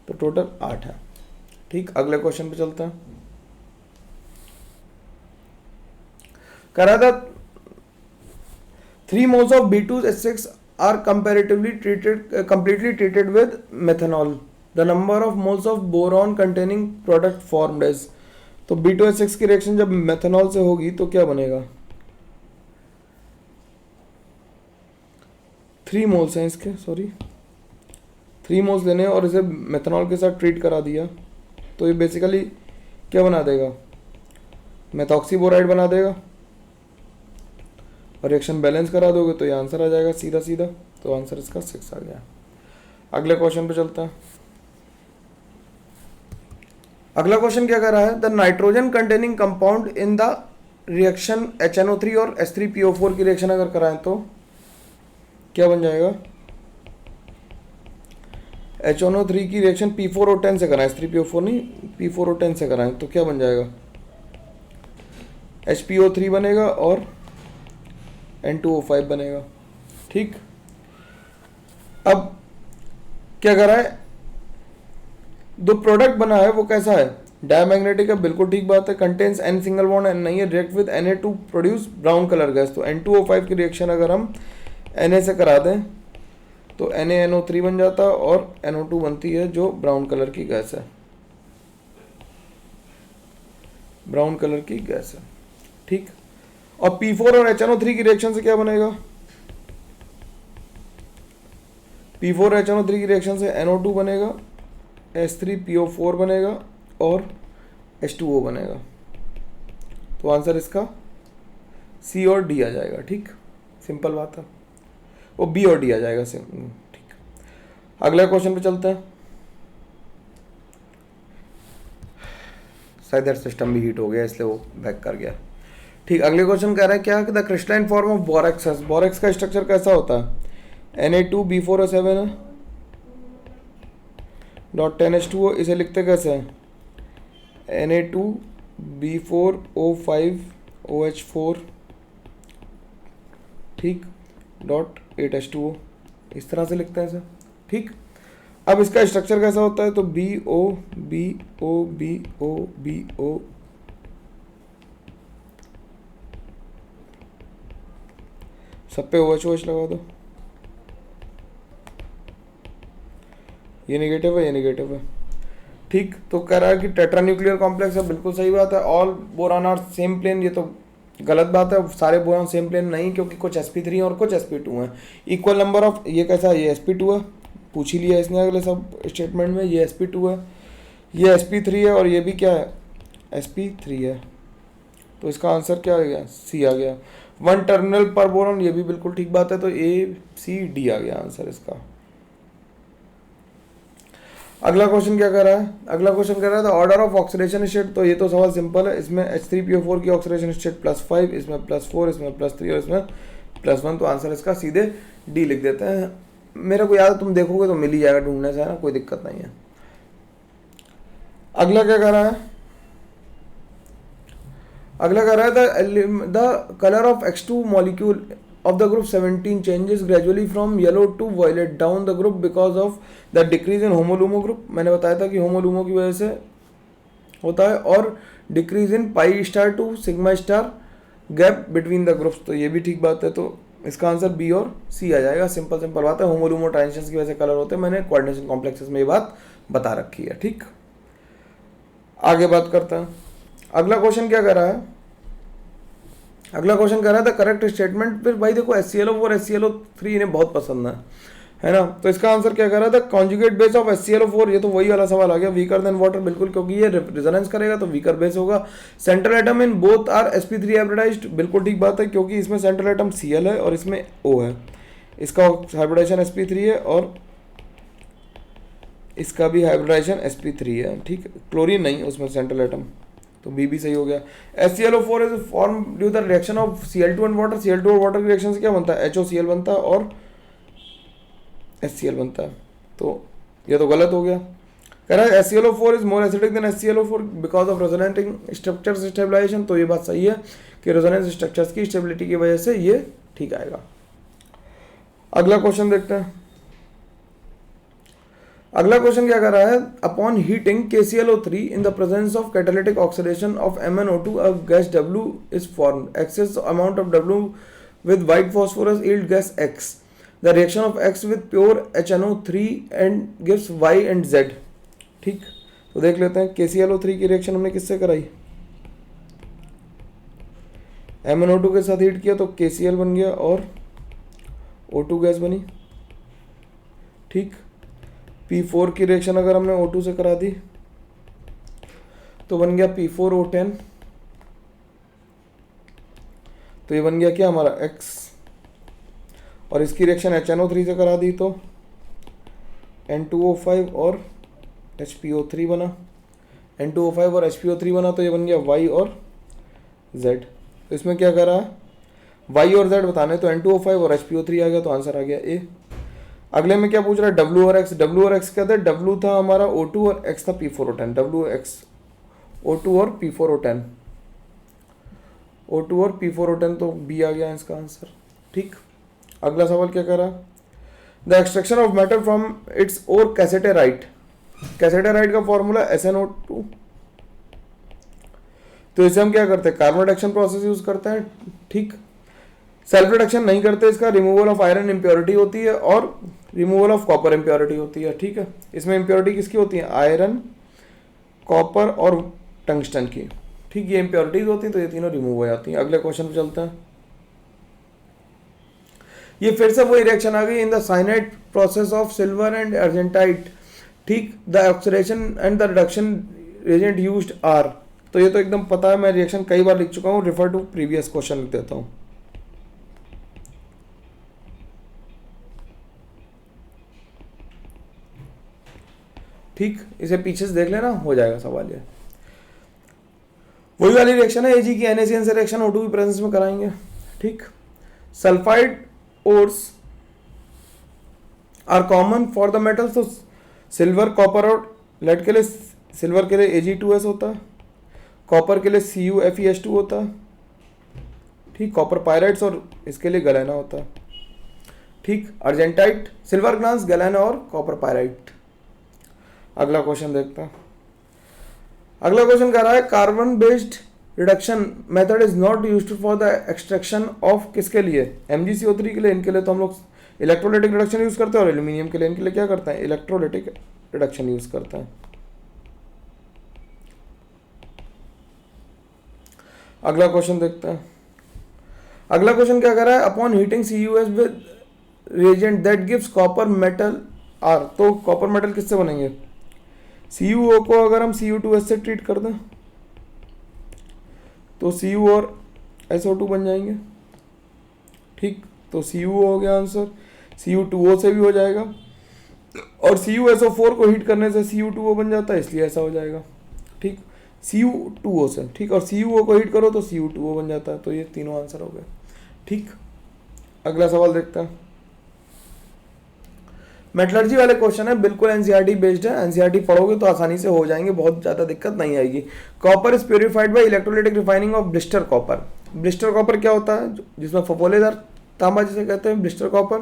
तो टोटल 8 है, ठीक। अगले क्वेश्चन पे चलते हैं। करा था 3 moles of B2H6 are completely treated with methanol. The number of moles of boron containing product formed is, तो B2H6 की रिएक्शन जब मेथनॉल से होगी तो क्या बनेगा, 3 मोल्स हैं इसके, सॉरी 3 मोल्स लेने और इसे मेथनॉल के साथ ट्रीट करा दिया, तो ये बेसिकली क्या बना देगा, मेथॉक्सीबोराइड बना देगा, और रिएक्शन बैलेंस करा दोगे तो ये आंसर आ जाएगा सीधा सीधा। तो आंसर इसका 6 आ गया। अगले क्वेश्चन पे चलता है। अगला क्वेश्चन क्या कर रहा है, the nitrogen containing compound in the reaction HNO3 और H3PO4 की रिएक्शन अगर कराएं तो क्या बन जाएगा, HNO3 की रिएक्शन P4O10 से कराएं, H3PO4 नहीं, P4O10 से कराएं तो क्या बन जाएगा, HPO3 बनेगा और N2O5 बनेगा, ठीक। अब क्या कर रहा है, जो प्रोडक्ट बना है वो कैसा है, डायमैग्नेटिक है, बिल्कुल ठीक बात है। Contains N single bond N नहीं है, react with Na to produce brown colour gas. तो N2O5 की रिएक्शन अगर हम Na से करा दें तो NaNO3 बन जाता है और NO2 बनती है जो ब्राउन कलर की गैस है, ब्राउन कलर की गैस है, ठीक। और P4 और HNO3 की रिएक्शन से क्या बनेगा, P4HNO3 की रिएक्शन से NO2 बनेगा, H3PO4 बनेगा और H2O बनेगा। तो आंसर इसका C और D आ जाएगा। ठीक, सिंपल बात है, वो B और D आ जाएगा। ठीक, अगला क्वेश्चन पे चलते हैं। शायद सिस्टम भी हीट हो गया इसलिए वो बैक कर गया। ठीक, अगले क्वेश्चन कह रहा है क्या, the crystalline form of borax. Borax का स्ट्रक्चर कैसा होता है, Na2B4O7 डॉट 10H2O। इसे लिखते कैसे हैं, Na2B4O5OH4 ठीक डॉट 8H2O, इस तरह से लिखते हैं इसे। ठीक, अब इसका स्ट्रक्चर कैसा होता है, तो BO सब पे OH लगा दो, ये नेगेटिव है, ये नेगेटिव है। ठीक, तो कह रहा है कि टेट्रा न्यूक्लियर कॉम्प्लेक्स है, बिल्कुल सही बात है। All boron are same plane, ये तो गलत बात है, सारे बोरान सेम प्लेन नहीं, क्योंकि कुछ sp3 और कुछ sp2 हैं। इक्वल नंबर ऑफ, ये कैसा है, ये sp2 है, पूछ ही लिया इसने अगले सब स्टेटमेंट में, ये sp2 है, ये sp3 है और ये भी क्या है, sp3 है। तो इसका आंसर क्या आ गया, C आ गया। 1 टर्मिनल पर बोरॉन, ये भी बिल्कुल ठीक बात है, तो ACD आ गया आंसर इसका। अगला क्वेश्चन क्या कर रहा है, अगला क्वेश्चन कर रहा है ऑर्डर ऑफ ऑक्सीडेशन स्टेट। तो ये तो सवाल सिंपल है, इसमें H3PO4 की ऑक्सीडेशन स्टेट +5, इसमें +4, इसमें +3 और इसमें +1। तो आंसर इसका सीधे D लिख देते हैं। मेरे को याद, तुम देखोगे तो मिल ही जाएगा ढूंढने से, है ना, कोई दिक्कत नहीं है। अगला क्या कर रहा है, अगला कर रहा है the colour of X2 molecule of the group 17 changes gradually from yellow to violet down the group because of the decrease in homolumo group। मैंने बताया था कि होमोलुमो की वजह से होता है, और decrease in pi star to sigma star gap between the groups. तो ये भी ठीक बात है, तो इसका आंसर B और C आ जाएगा। सिंपल बात है, होमोलुमो ट्रांजिशंस की वजह से कलर होते हैं, मैंने कोऑर्डिनेशन कॉम्प्लेक्सेस में ये बात बता रखी है। ठीक, आगे बात करते हैं। अगला क्वेश्चन क्या कर रहा है, अगला क्वेश्चन कर रहा था करेक्ट स्टेटमेंट। फिर भाई देखो HClO और HClO3 इन्हें बहुत पसंद है ना, तो इसका आंसर क्या कर रहा था, कॉन्जुगेट बेस ऑफ HClO4। ये तो वही वाला सवाल आ गया, वीकर देन वाटर, बिल्कुल, क्योंकि ये रेजोनेंस करेगा तो वीकर बेस होगा। Central atom in both are sp3 hybridised, बिल्कुल ठीक बात है, क्योंकि इसमें सेंट्रल एटम Cl है और इसमें O है, इसका हाइब्रिडाइजेशन sp3 है और इसका भी हाइब्रिडाइजेशन sp3 है। ठीक, क्लोरीन नहीं उसमें सेंट्रल एटम, तो बी भी सही हो गया। HClO4 is form due the reaction of Cl2 and water. Cl2 और वाटर की रिएक्शन से क्या बनता है, HOCl बनता है और HCl बनता है, तो ये तो गलत हो गया। कह रहा है HClO4 is more acidic than HClO4 because of resonating structures stabilisation. तो ये बात सही है कि रेजोनेंस स्ट्रक्चर्स की स्टेबिलिटी की वजह से ये ठीक आएगा। अगला क्वेश्चन देखते हैं। अगला क्वेश्चन क्या कर रहा है, upon heating KClO3 in the presence of catalytic oxidation of MnO2 a gas W is formed. Excess amount of W with white phosphorus yield gas X. The reaction of X with pure HNO3 and gives Y and Z। ठीक, तो देख लेते हैं KClO3 की रिएक्शन हमने किससे कराई, MnO2 के साथ हीट किया तो KCl बन गया और O2 गैस बनी। ठीक, P4 की रिएक्शन अगर हमने O2 से करा दी तो बन गया P4O10, तो ये बन गया क्या हमारा X, और इसकी रिएक्शन HNO3 से करा दी तो N2O5 और HPO3 बना, N2O5 और HPO3 बना, तो ये बन गया Y और Z। तो इसमें क्या करा है, Y और Z बताने, तो N2O5 और HPO3 आ गया, तो आंसर आ गया A। अगले में क्या पूछ रहा है, W और X। W और X कहते हैं, W था हमारा O2 और X था P4O10। WX O2 और P4O10, O2 और P4O10, तो B आ गया इसका आंसर। ठीक, अगला सवाल क्या कर रहा है, the extraction of matter from its और कैसेटेराइट। कैसेटेराइट का फॉर्मूला SnO2। तो इसे हम क्या करते हैं, कार्बन रिडक्शन प्रोसेस यूज करते हैं। ठीक, सेल्फ रिडक्शन नहीं करते, इसका रिमूवल ऑफ आयरन इम्प्योरिटी होती है और रिमूवल ऑफ कॉपर इम्प्योरिटी होती है। ठीक है, इसमें इम्प्योरिटी किसकी होती है, आयरन, कॉपर और टंगस्टन की। ठीक, ये इम्प्योरिटीज होती हैं, तो ये तीनों रिमूव हो जाती हैं। अगले क्वेश्चन पे चलते हैं। ये फिर से वही रिएक्शन आ गई in the cyanide process of silver and argentite, ठीक, the oxidation and the reduction agent used are. तो ये तो एकदम पता है, मैं रिएक्शन कई बार लिख चुका हूँ, रिफर टू प्रीवियस क्वेश्चन लिख देता हूँ। ठीक, इसे पीछे से देख लेना, हो जाएगा सवाल ये। वही वाली रिएक्शन है एजी की NaCN से रिएक्शन O2 की प्रेजेंस में कराएंगे। ठीक, sulphide ores are common for the metals, तो सिल्वर, कॉपर और लेड के लिए सिल्वर के लिए Ag2S होता है, कॉपर के लिए CuFeS2 होता है, ठीक, कॉपर पायराइड्स और इसके लिए गैलेना होता है। ठीक, अर्जेंटाइट, सिल्वर ग्लास, गैलेना और कॉपर पायराइट। अगला क्वेश्चन देखते हैं। अगला क्वेश्चन कह रहा है carbon based reduction method is not used for the extraction of, किसके लिए, MgCO3 के लिए। इनके लिए तो हम लोग इलेक्ट्रोलाइटिक रिडक्शन यूज करते हैं, और एल्यूमिनियम के लिए इनके लिए क्या करते हैं, इलेक्ट्रोलाइटिक रिडक्शन यूज करते हैं। अगला क्वेश्चन देखते हैं। अगला क्वेश्चन क्या कर रहा है, upon heating CuS with reagent that gives copper metal are, तो कॉपर मेटल किससे बनेंगे, CuO को अगर हम Cu2S से ट्रीट कर दें तो Cu और SO2 बन जाएंगे। ठीक, तो Cu हो गया आंसर, Cu2O से भी हो जाएगा, और CuSO4 को हीट करने से Cu2O बन जाता है, इसलिए ऐसा हो जाएगा। ठीक, Cu2O से, ठीक, और CuO को हीट करो तो Cu2O बन जाता है, तो ये तीनों आंसर हो गए। ठीक, अगला सवाल देखते हैं। मेटलर्जी वाले क्वेश्चन है, बिल्कुल एनसीईआरटी बेस्ड है, एनसीईआरटी पढ़ोगे तो आसानी से हो जाएंगे, बहुत ज़्यादा दिक्कत नहीं आएगी। Copper is purified by electrolytic refining of blister copper. Blister copper क्या होता है, जिसमें फफोलेदार तांबा जिसे कहते हैं ब्लिस्टर कॉपर।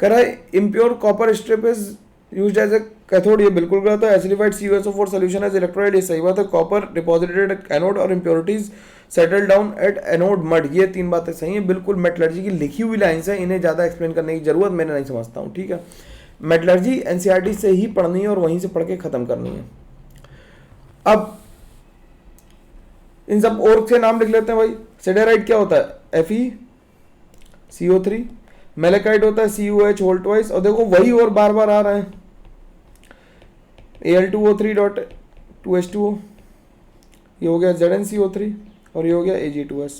कह रहा है impure copper strip is used as a cathode, ये बिल्कुल गलत है। Acidified CuSO4 solution as electrolyte, ये सही बात है। कॉपर डिपॉजिटेड एट एनोड और impurities settle down at anode mud, ये तीन बातें सही हैं, बिल्कुल मेटलर्जी की लिखी हुई लाइन्स है, इन्हें ज़्यादा एक्सप्लेन करने की जरूरत मैंने नहीं समझता हूँ। ठीक है, मेटलर्जी एनसीईआरटी से ही पढ़नी है और वहीं से पढ़ के खत्म करनी है। अब इन सब और के नाम लिख लेते हैं भाई। सिडेराइट क्या होता है, FeCO3, मेलेकाइट होता है CuH होल ट्वाइस, और देखो वही और बार बार आ रहे हैं, Al2O3.2H2O, ये हो गया ZnCO3 और ये हो गया Ag2S।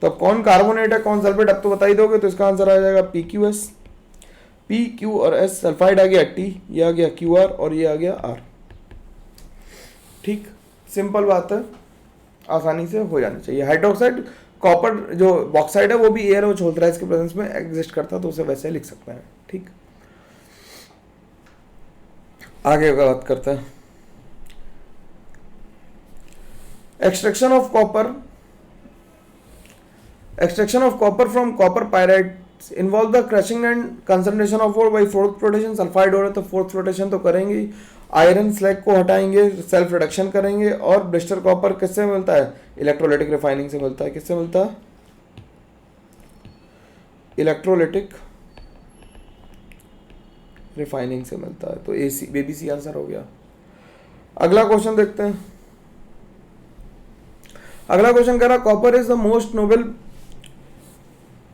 तो अब कौन कार्बोनेट है कौन सल्फेट, अब तो बता ही दोगे, तो इसका आंसर आ जाएगा PQS। P, Q और S, सल्फाइड आ गया T, ये आ गया QR और ये आ गया R। ठीक, सिंपल बात है, आसानी से हो जानी चाहिए। हाइड्रोक्साइड कॉपर जो बॉक्साइड है वो भी एयर और होल्थराइज के प्रेजेंस में एग्जिस्ट करता है, तो उसे वैसे लिख सकते हैं। ठीक, आगे बात करते हैं। Extraction of copper from copper pyrite involve the crushing and concentration of ore by froth flotation. Sulphide हो रहा है तो फोर्थ फ्लोटेशन तो करेंगे, आयरन स्लैग को हटाएंगे, सेल्फ रिडक्शन करेंगे, और ब्लिस्टर कॉपर किससे मिलता है, इलेक्ट्रोलाइटिक रिफाइनिंग से मिलता है। किससे मिलता है, इलेक्ट्रोलाइटिक रिफाइनिंग से मिलता है, तो ABC आंसर हो गया। अगला क्वेश्चन देखते हैं। अगला क्वेश्चन कह रहा copper is the most noble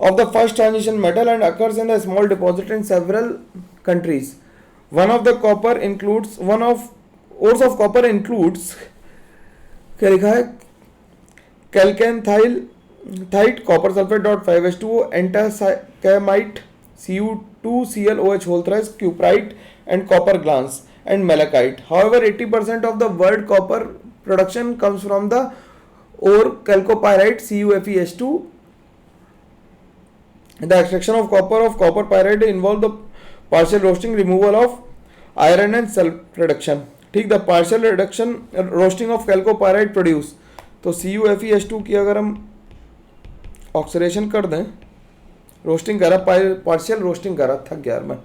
of the first transition metal and occurs in a small deposit in several countries. One of copper includes क्या लिखा है, chalcanthite, copper sulphate .5H2O, atacamite, Cu2ClOH whole thrice, cuprite and copper glass and malachite. However, 80% of the world copper production comes from the ore chalcopyrite CuFeS2. The extraction of copper pyrite involve the partial roasting, removal of iron and self reduction. ठीक, the partial reduction roasting of chalcopyrite produce, तो CuFeS2 की अगर हम ऑक्सीडेशन कर दें, रोस्टिंग करा, पार्शियल रोस्टिंग करा, थक गया मैं,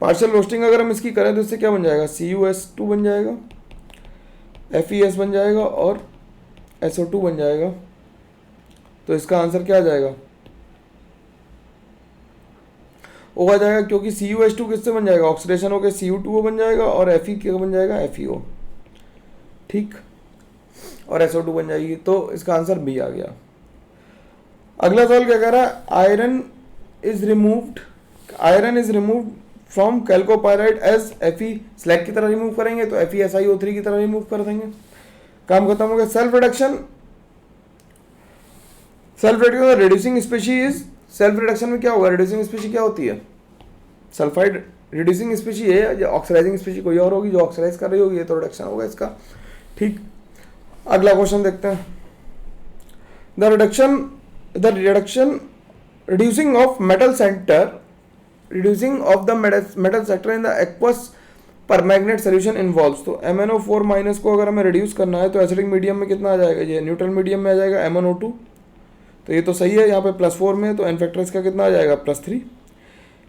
पार्शियल रोस्टिंग अगर हम इसकी करें तो इससे क्या बन जाएगा, CuS2 बन जाएगा, FeS बन जाएगा और SO2 बन जाएगा। तो इसका आंसर क्या आ जाएगा, ओ आ जाएगा, क्योंकि CuH2 किससे बन जाएगा, ऑक्सीडेशन होकर Cu2O बन जाएगा और Fe क्या बन जाएगा, FeO। ठीक, और SO2 बन जाएगी, तो इसका आंसर बी आ गया। अगला सवाल क्या कह रहा है, iron is removed from chalcopyrite as Fe slag की तरह रिमूव करेंगे तो FeSiO3 की तरह रिमूव कर देंगे, काम खत्म हो गया। Self reduction reducing species, self reduction में क्या होगा, रिड्यूसिंग स्पीशी क्या होती है, सल्फाइड, रिड्यूसिंग स्पीशी है, ऑक्सीडाइजिंग स्पीशी कोई और होगी जो ऑक्सीडाइज कर रही होगी, ये तो रिडक्शन होगा इसका। ठीक, अगला क्वेश्चन देखते हैं। Reducing of the metal sector in the aqueous परमैग्नेट solution involves. तो MnO4 माइनस को अगर हमें रिड्यूस करना है तो एसिडिक मीडियम में कितना आ जाएगा, ये न्यूट्रल मीडियम में आ जाएगा MnO2, तो ये तो सही है, यहाँ पे +4 में, तो एन फैक्टर इसका कितना आ जाएगा +3।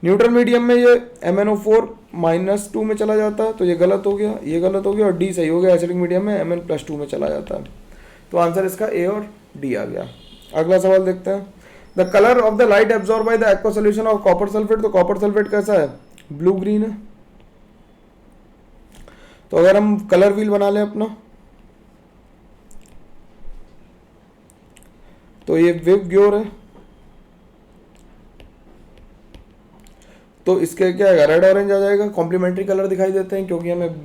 न्यूट्रल मीडियम में ये MnO4 -2 में चला जाता है, तो ये गलत हो गया, ये गलत हो गया, और डी सही हो गया, एसिडिक मीडियम में Mn+2 में चला जाता है। तो आंसर इसका ए और डी आ गया। अगला सवाल देखते हैं। The colour of the light absorb by the aqua solution of copper sulphate. तो कॉपर सल्फेट कैसा है, ब्लू ग्रीन है। तो अगर हम कलर व्हील बना लें अपना, तो ये विव ग्योर है, तो इसके क्या आएगा, रेड ऑरेंज आ जाएगा। कॉम्प्लीमेंट्री कलर दिखाई देते हैं क्योंकि हमें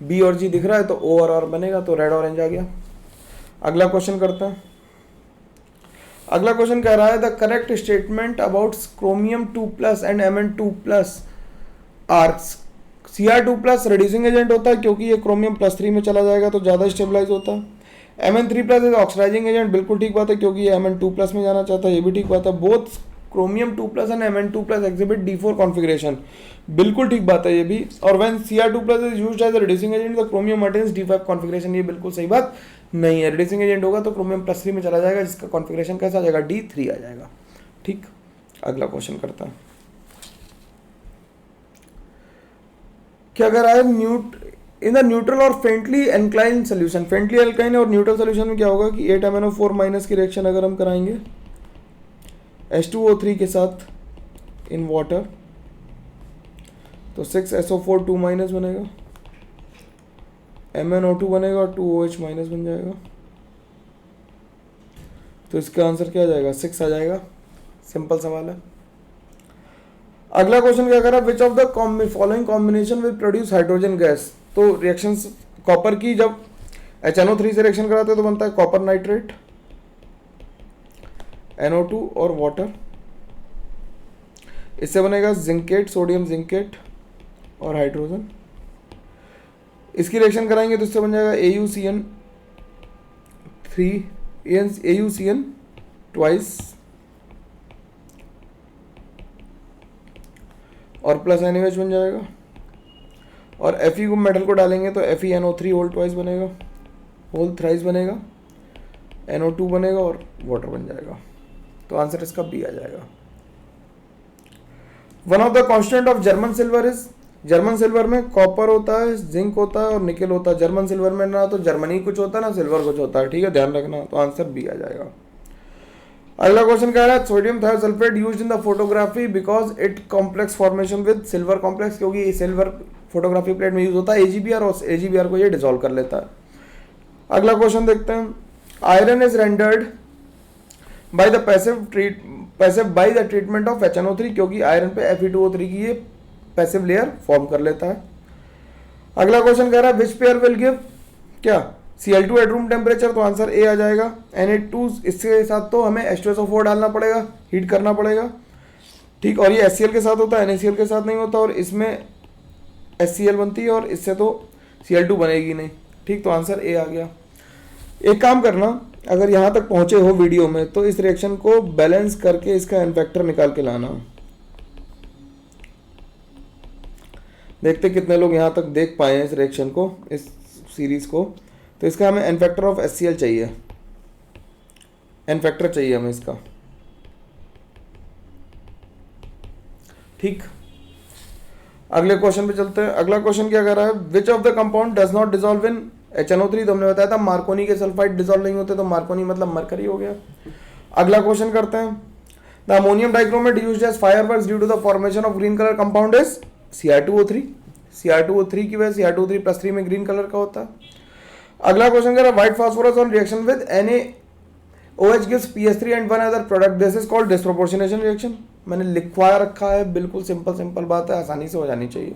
बी और जी दिख रहा है, तो ओ और आर बनेगा, तो रेड ऑरेंज आ गया। अगला क्वेश्चन करते हैं। अगला क्वेश्चन कह रहा है the correct statement about chromium 2+ and Mn2+ are. Cr2+ reducing agent होता है क्योंकि ये क्रोमियम +3 में चला जाएगा तो ज़्यादा स्टेबलाइज होता है। Mn3+ इज ऑक्सीडाइजिंग एजेंट, बिल्कुल ठीक बात है क्योंकि ये Mn2+ में जाना चाहता है, ये भी ठीक बात है। Both chromium 2+ and Mn2+ exhibit D4 configuration, बिल्कुल ठीक बात है ये भी। और when Cr2+ is used as a reducing agent the chromium attains D5 configuration, ये बिल्कुल सही बात नहीं है। रिड्यूसिंग एजेंट होगा तो क्रोमियम +3 में चला जाएगा, जिसका कॉन्फिगरेशन कैसा आ जाएगा, D3 आ जाएगा। ठीक, अगला क्वेश्चन करता है। क्या कह रहा है, इन द न्यूट्रल और faintly alkyne solution, faintly alkyne और न्यूट्रल सोल्यूशन में क्या होगा कि 8 MnO4 माइनस की रिएक्शन अगर हम कराएंगे H2O3 के साथ इन वाटर, तो 6SO4 2 माइनस बनेगा, MnO2 बनेगा और 2OH माइनस बन जाएगा। तो इसका आंसर क्या आ जाएगा, 6 आ जाएगा। सिंपल सवाल है। अगला क्वेश्चन क्या कर रहा है, which of the following combination will produce hydrogen gas. तो रिएक्शंस कॉपर की जब HNO3 से रिएक्शन कराते हैं तो बनता है कॉपर नाइट्रेट, NO2 और वाटर। इससे बनेगा जिंकेट, सोडियम जिंकेट और हाइड्रोजन। इसकी रिएक्शन कराएंगे तो इससे बन जाएगा AuCN ट्वाइस और प्लस NaOH बन जाएगा। और Fe को मेटल को डालेंगे तो FeNO3 होल ट्वाइस बनेगा, होल थ्राइस बनेगा, NO2 बनेगा और वाटर बन जाएगा। तो आंसर इसका बी आ जाएगा। One of the constant of German silver is, German silver में कॉपर होता है, जिंक होता है और निकेल होता है। जर्मन सिल्वर में ना तो जर्मनी कुछ होता है ना सिल्वर कुछ होता है, ठीक है, ध्यान रखना। तो आंसर बी आ जाएगा। अगला क्वेश्चन कह रहा है sodium thiosulphate used in the photography because it complex formation with silver complex, क्योंकि सिल्वर फोटोग्राफी प्लेट में यूज होता है AgBr और AgBr को ये डिसॉल्व कर लेता है। अगला क्वेश्चन देखते हैं। Iron is rendered by the passive by the treatment of HNO3, क्योंकि आयरन पे Fe2O3 की ये पैसिव लेयर फॉर्म कर लेता है। अगला क्वेश्चन कह रहा है विच पेयर विल गिव क्या Cl2 एट रूम टेम्परेचर। तो आंसर ए आ जाएगा। Na2 इसके साथ तो हमें H2SO4 डालना पड़ेगा, हीट करना पड़ेगा, ठीक। और ये HCl के साथ होता है, NaCl के साथ नहीं होता, और इसमें HCl बनती है और इससे तो Cl2 बनेगी नहीं, ठीक। तो आंसर ए आ गया। एक काम करना, अगर यहाँ तक पहुँचे हो वीडियो में तो इस रिएक्शन को बैलेंस करके इसका एन फैक्टर निकाल के लाना। देखते कितने लोग यहाँ तक देख पाए हैं इस रिएक्शन को, इस सीरीज को। तो इसका हमें एन फैक्टर ऑफ HCl चाहिए, एन फैक्टर चाहिए हमें इसका, ठीक। अगले क्वेश्चन पे चलते हैं। अगला क्वेश्चन क्या कर रहा है, which of the compound does not dissolve in HNO3। तो हमने बताया था मार्कोनी के सल्फाइड डिसॉल्व नहीं होते, तो मार्कोनी मतलब मरकरी हो गया। अगला क्वेश्चन करते हैं। The ammonium dichromate used as fireworks due to the formation of green colour compound is Cr2O3। Cr2O3 की वजह Cr2O3+3 में ग्रीन कलर का होता है। अगला क्वेश्चन कर रहा है white phosphorus on reaction with Na OH gives PS3 and one other product. This is called disproportionation reaction. मैंने लिखवाया रखा है, बिल्कुल सिंपल बात है, आसानी से हो जानी चाहिए।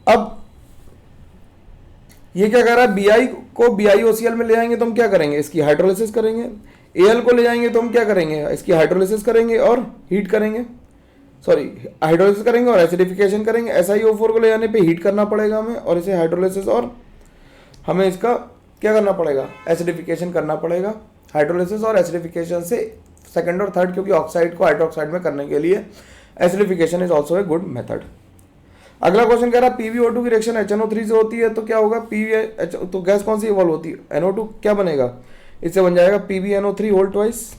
अब ये क्या कर रहा है, Bi को BiOCl में ले जाएंगे तो हम क्या करेंगे, इसकी हाइड्रोलिसिस करेंगे। Al को ले जाएंगे तो हम क्या करेंगे, इसकी हाइड्रोलिसिस करेंगे और हीट करेंगे, सॉरी हाइड्रोलिसिस करेंगे और एसिडिफिकेशन करेंगे। SiO4 को ले जाने पे हीट करना पड़ेगा हमें, और इसे हाइड्रोलिसिस और हमें इसका क्या करना पड़ेगा, एसिडिफिकेशन करना पड़ेगा। हाइड्रोलिसिस और एसिडिफिकेशन से सेकंड और थर्ड, क्योंकि ऑक्साइड को हाइड्रोक्साइड में करने के लिए acidification is also a good method. अगला क्वेश्चन कह रहा है PbO2 की रिएक्शन HNO3 से होती है तो क्या होगा, तो गैस कौन सी इवॉल्व होती है, NO2 क्या बनेगा, इससे बन जाएगा PbNO3 होल ट्वाइस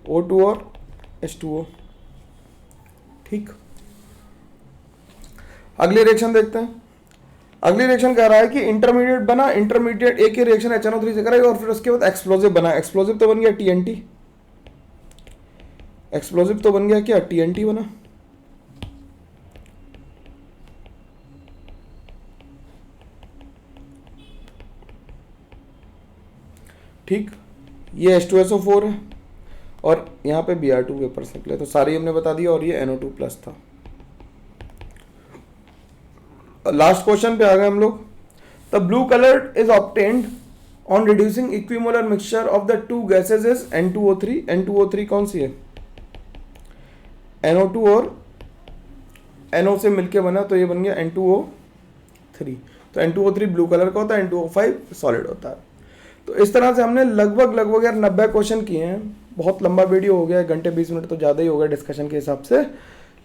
O2 और H2O। ठीक, अगली रिएक्शन देखते हैं। अगली रिएक्शन कह रहा है कि इंटरमीडिएट बना, इंटरमीडिएट एक ही रिएक्शन HNO3 से करेगा और फिर उसके बाद एक्सप्लोजिव बना। एक्सप्लोजिव तो बन गया TNT, एक्सप्लोजिव तो बन गया क्या, TNT बना। ठीक, ये H2SO4 है और यहाँ पे Br2 वेपर से निकले, तो सारी हमने बता दिया, और ये NO2 प्लस था। लास्ट क्वेश्चन पे आ गए हम लोग। The blue colour is obtained on reducing equimolar mixture of the two gases is N2O3। N2O3 कौन सी है, NO2 और NO से मिलके बना, तो ये बन गया N2O3। तो N2O3 ब्लू कलर का होता है, N2O5 सॉलिड होता है। तो इस तरह से हमने लगभग यार 90 क्वेश्चन किए हैं। बहुत लंबा वीडियो हो गया, घंटे 20 मिनट तो ज़्यादा ही हो गया डिस्कशन के हिसाब से,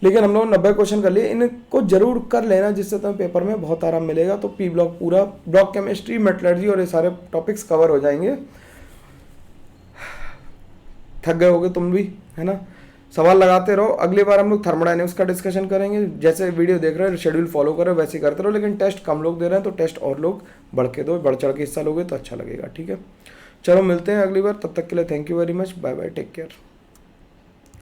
लेकिन हम लोग 90 क्वेश्चन कर लिए। इनको जरूर कर लेना, जिससे तुम्हें पेपर में बहुत आराम मिलेगा। तो P ब्लॉक पूरा, ब्लॉक केमिस्ट्री, मेटलर्जी और ये सारे टॉपिक्स कवर हो जाएंगे। थक गए होगे तुम भी, है ना। सवाल लगाते रहो। अगली बार हम लोग थर्मोडायनेमिक्स का डिस्कशन करेंगे। जैसे वीडियो देख रहे हो, शेड्यूल फॉलो करो, वैसे करते रहो। लेकिन टेस्ट कम लोग दे रहे हैं, तो टेस्ट और लोग बढ़ के दो, बढ़ चढ़ के हिस्सा लोगे तो अच्छा लगेगा। ठीक है, चलो मिलते हैं अगली बार। तब तक के लिए thank you very much, bye bye, take care.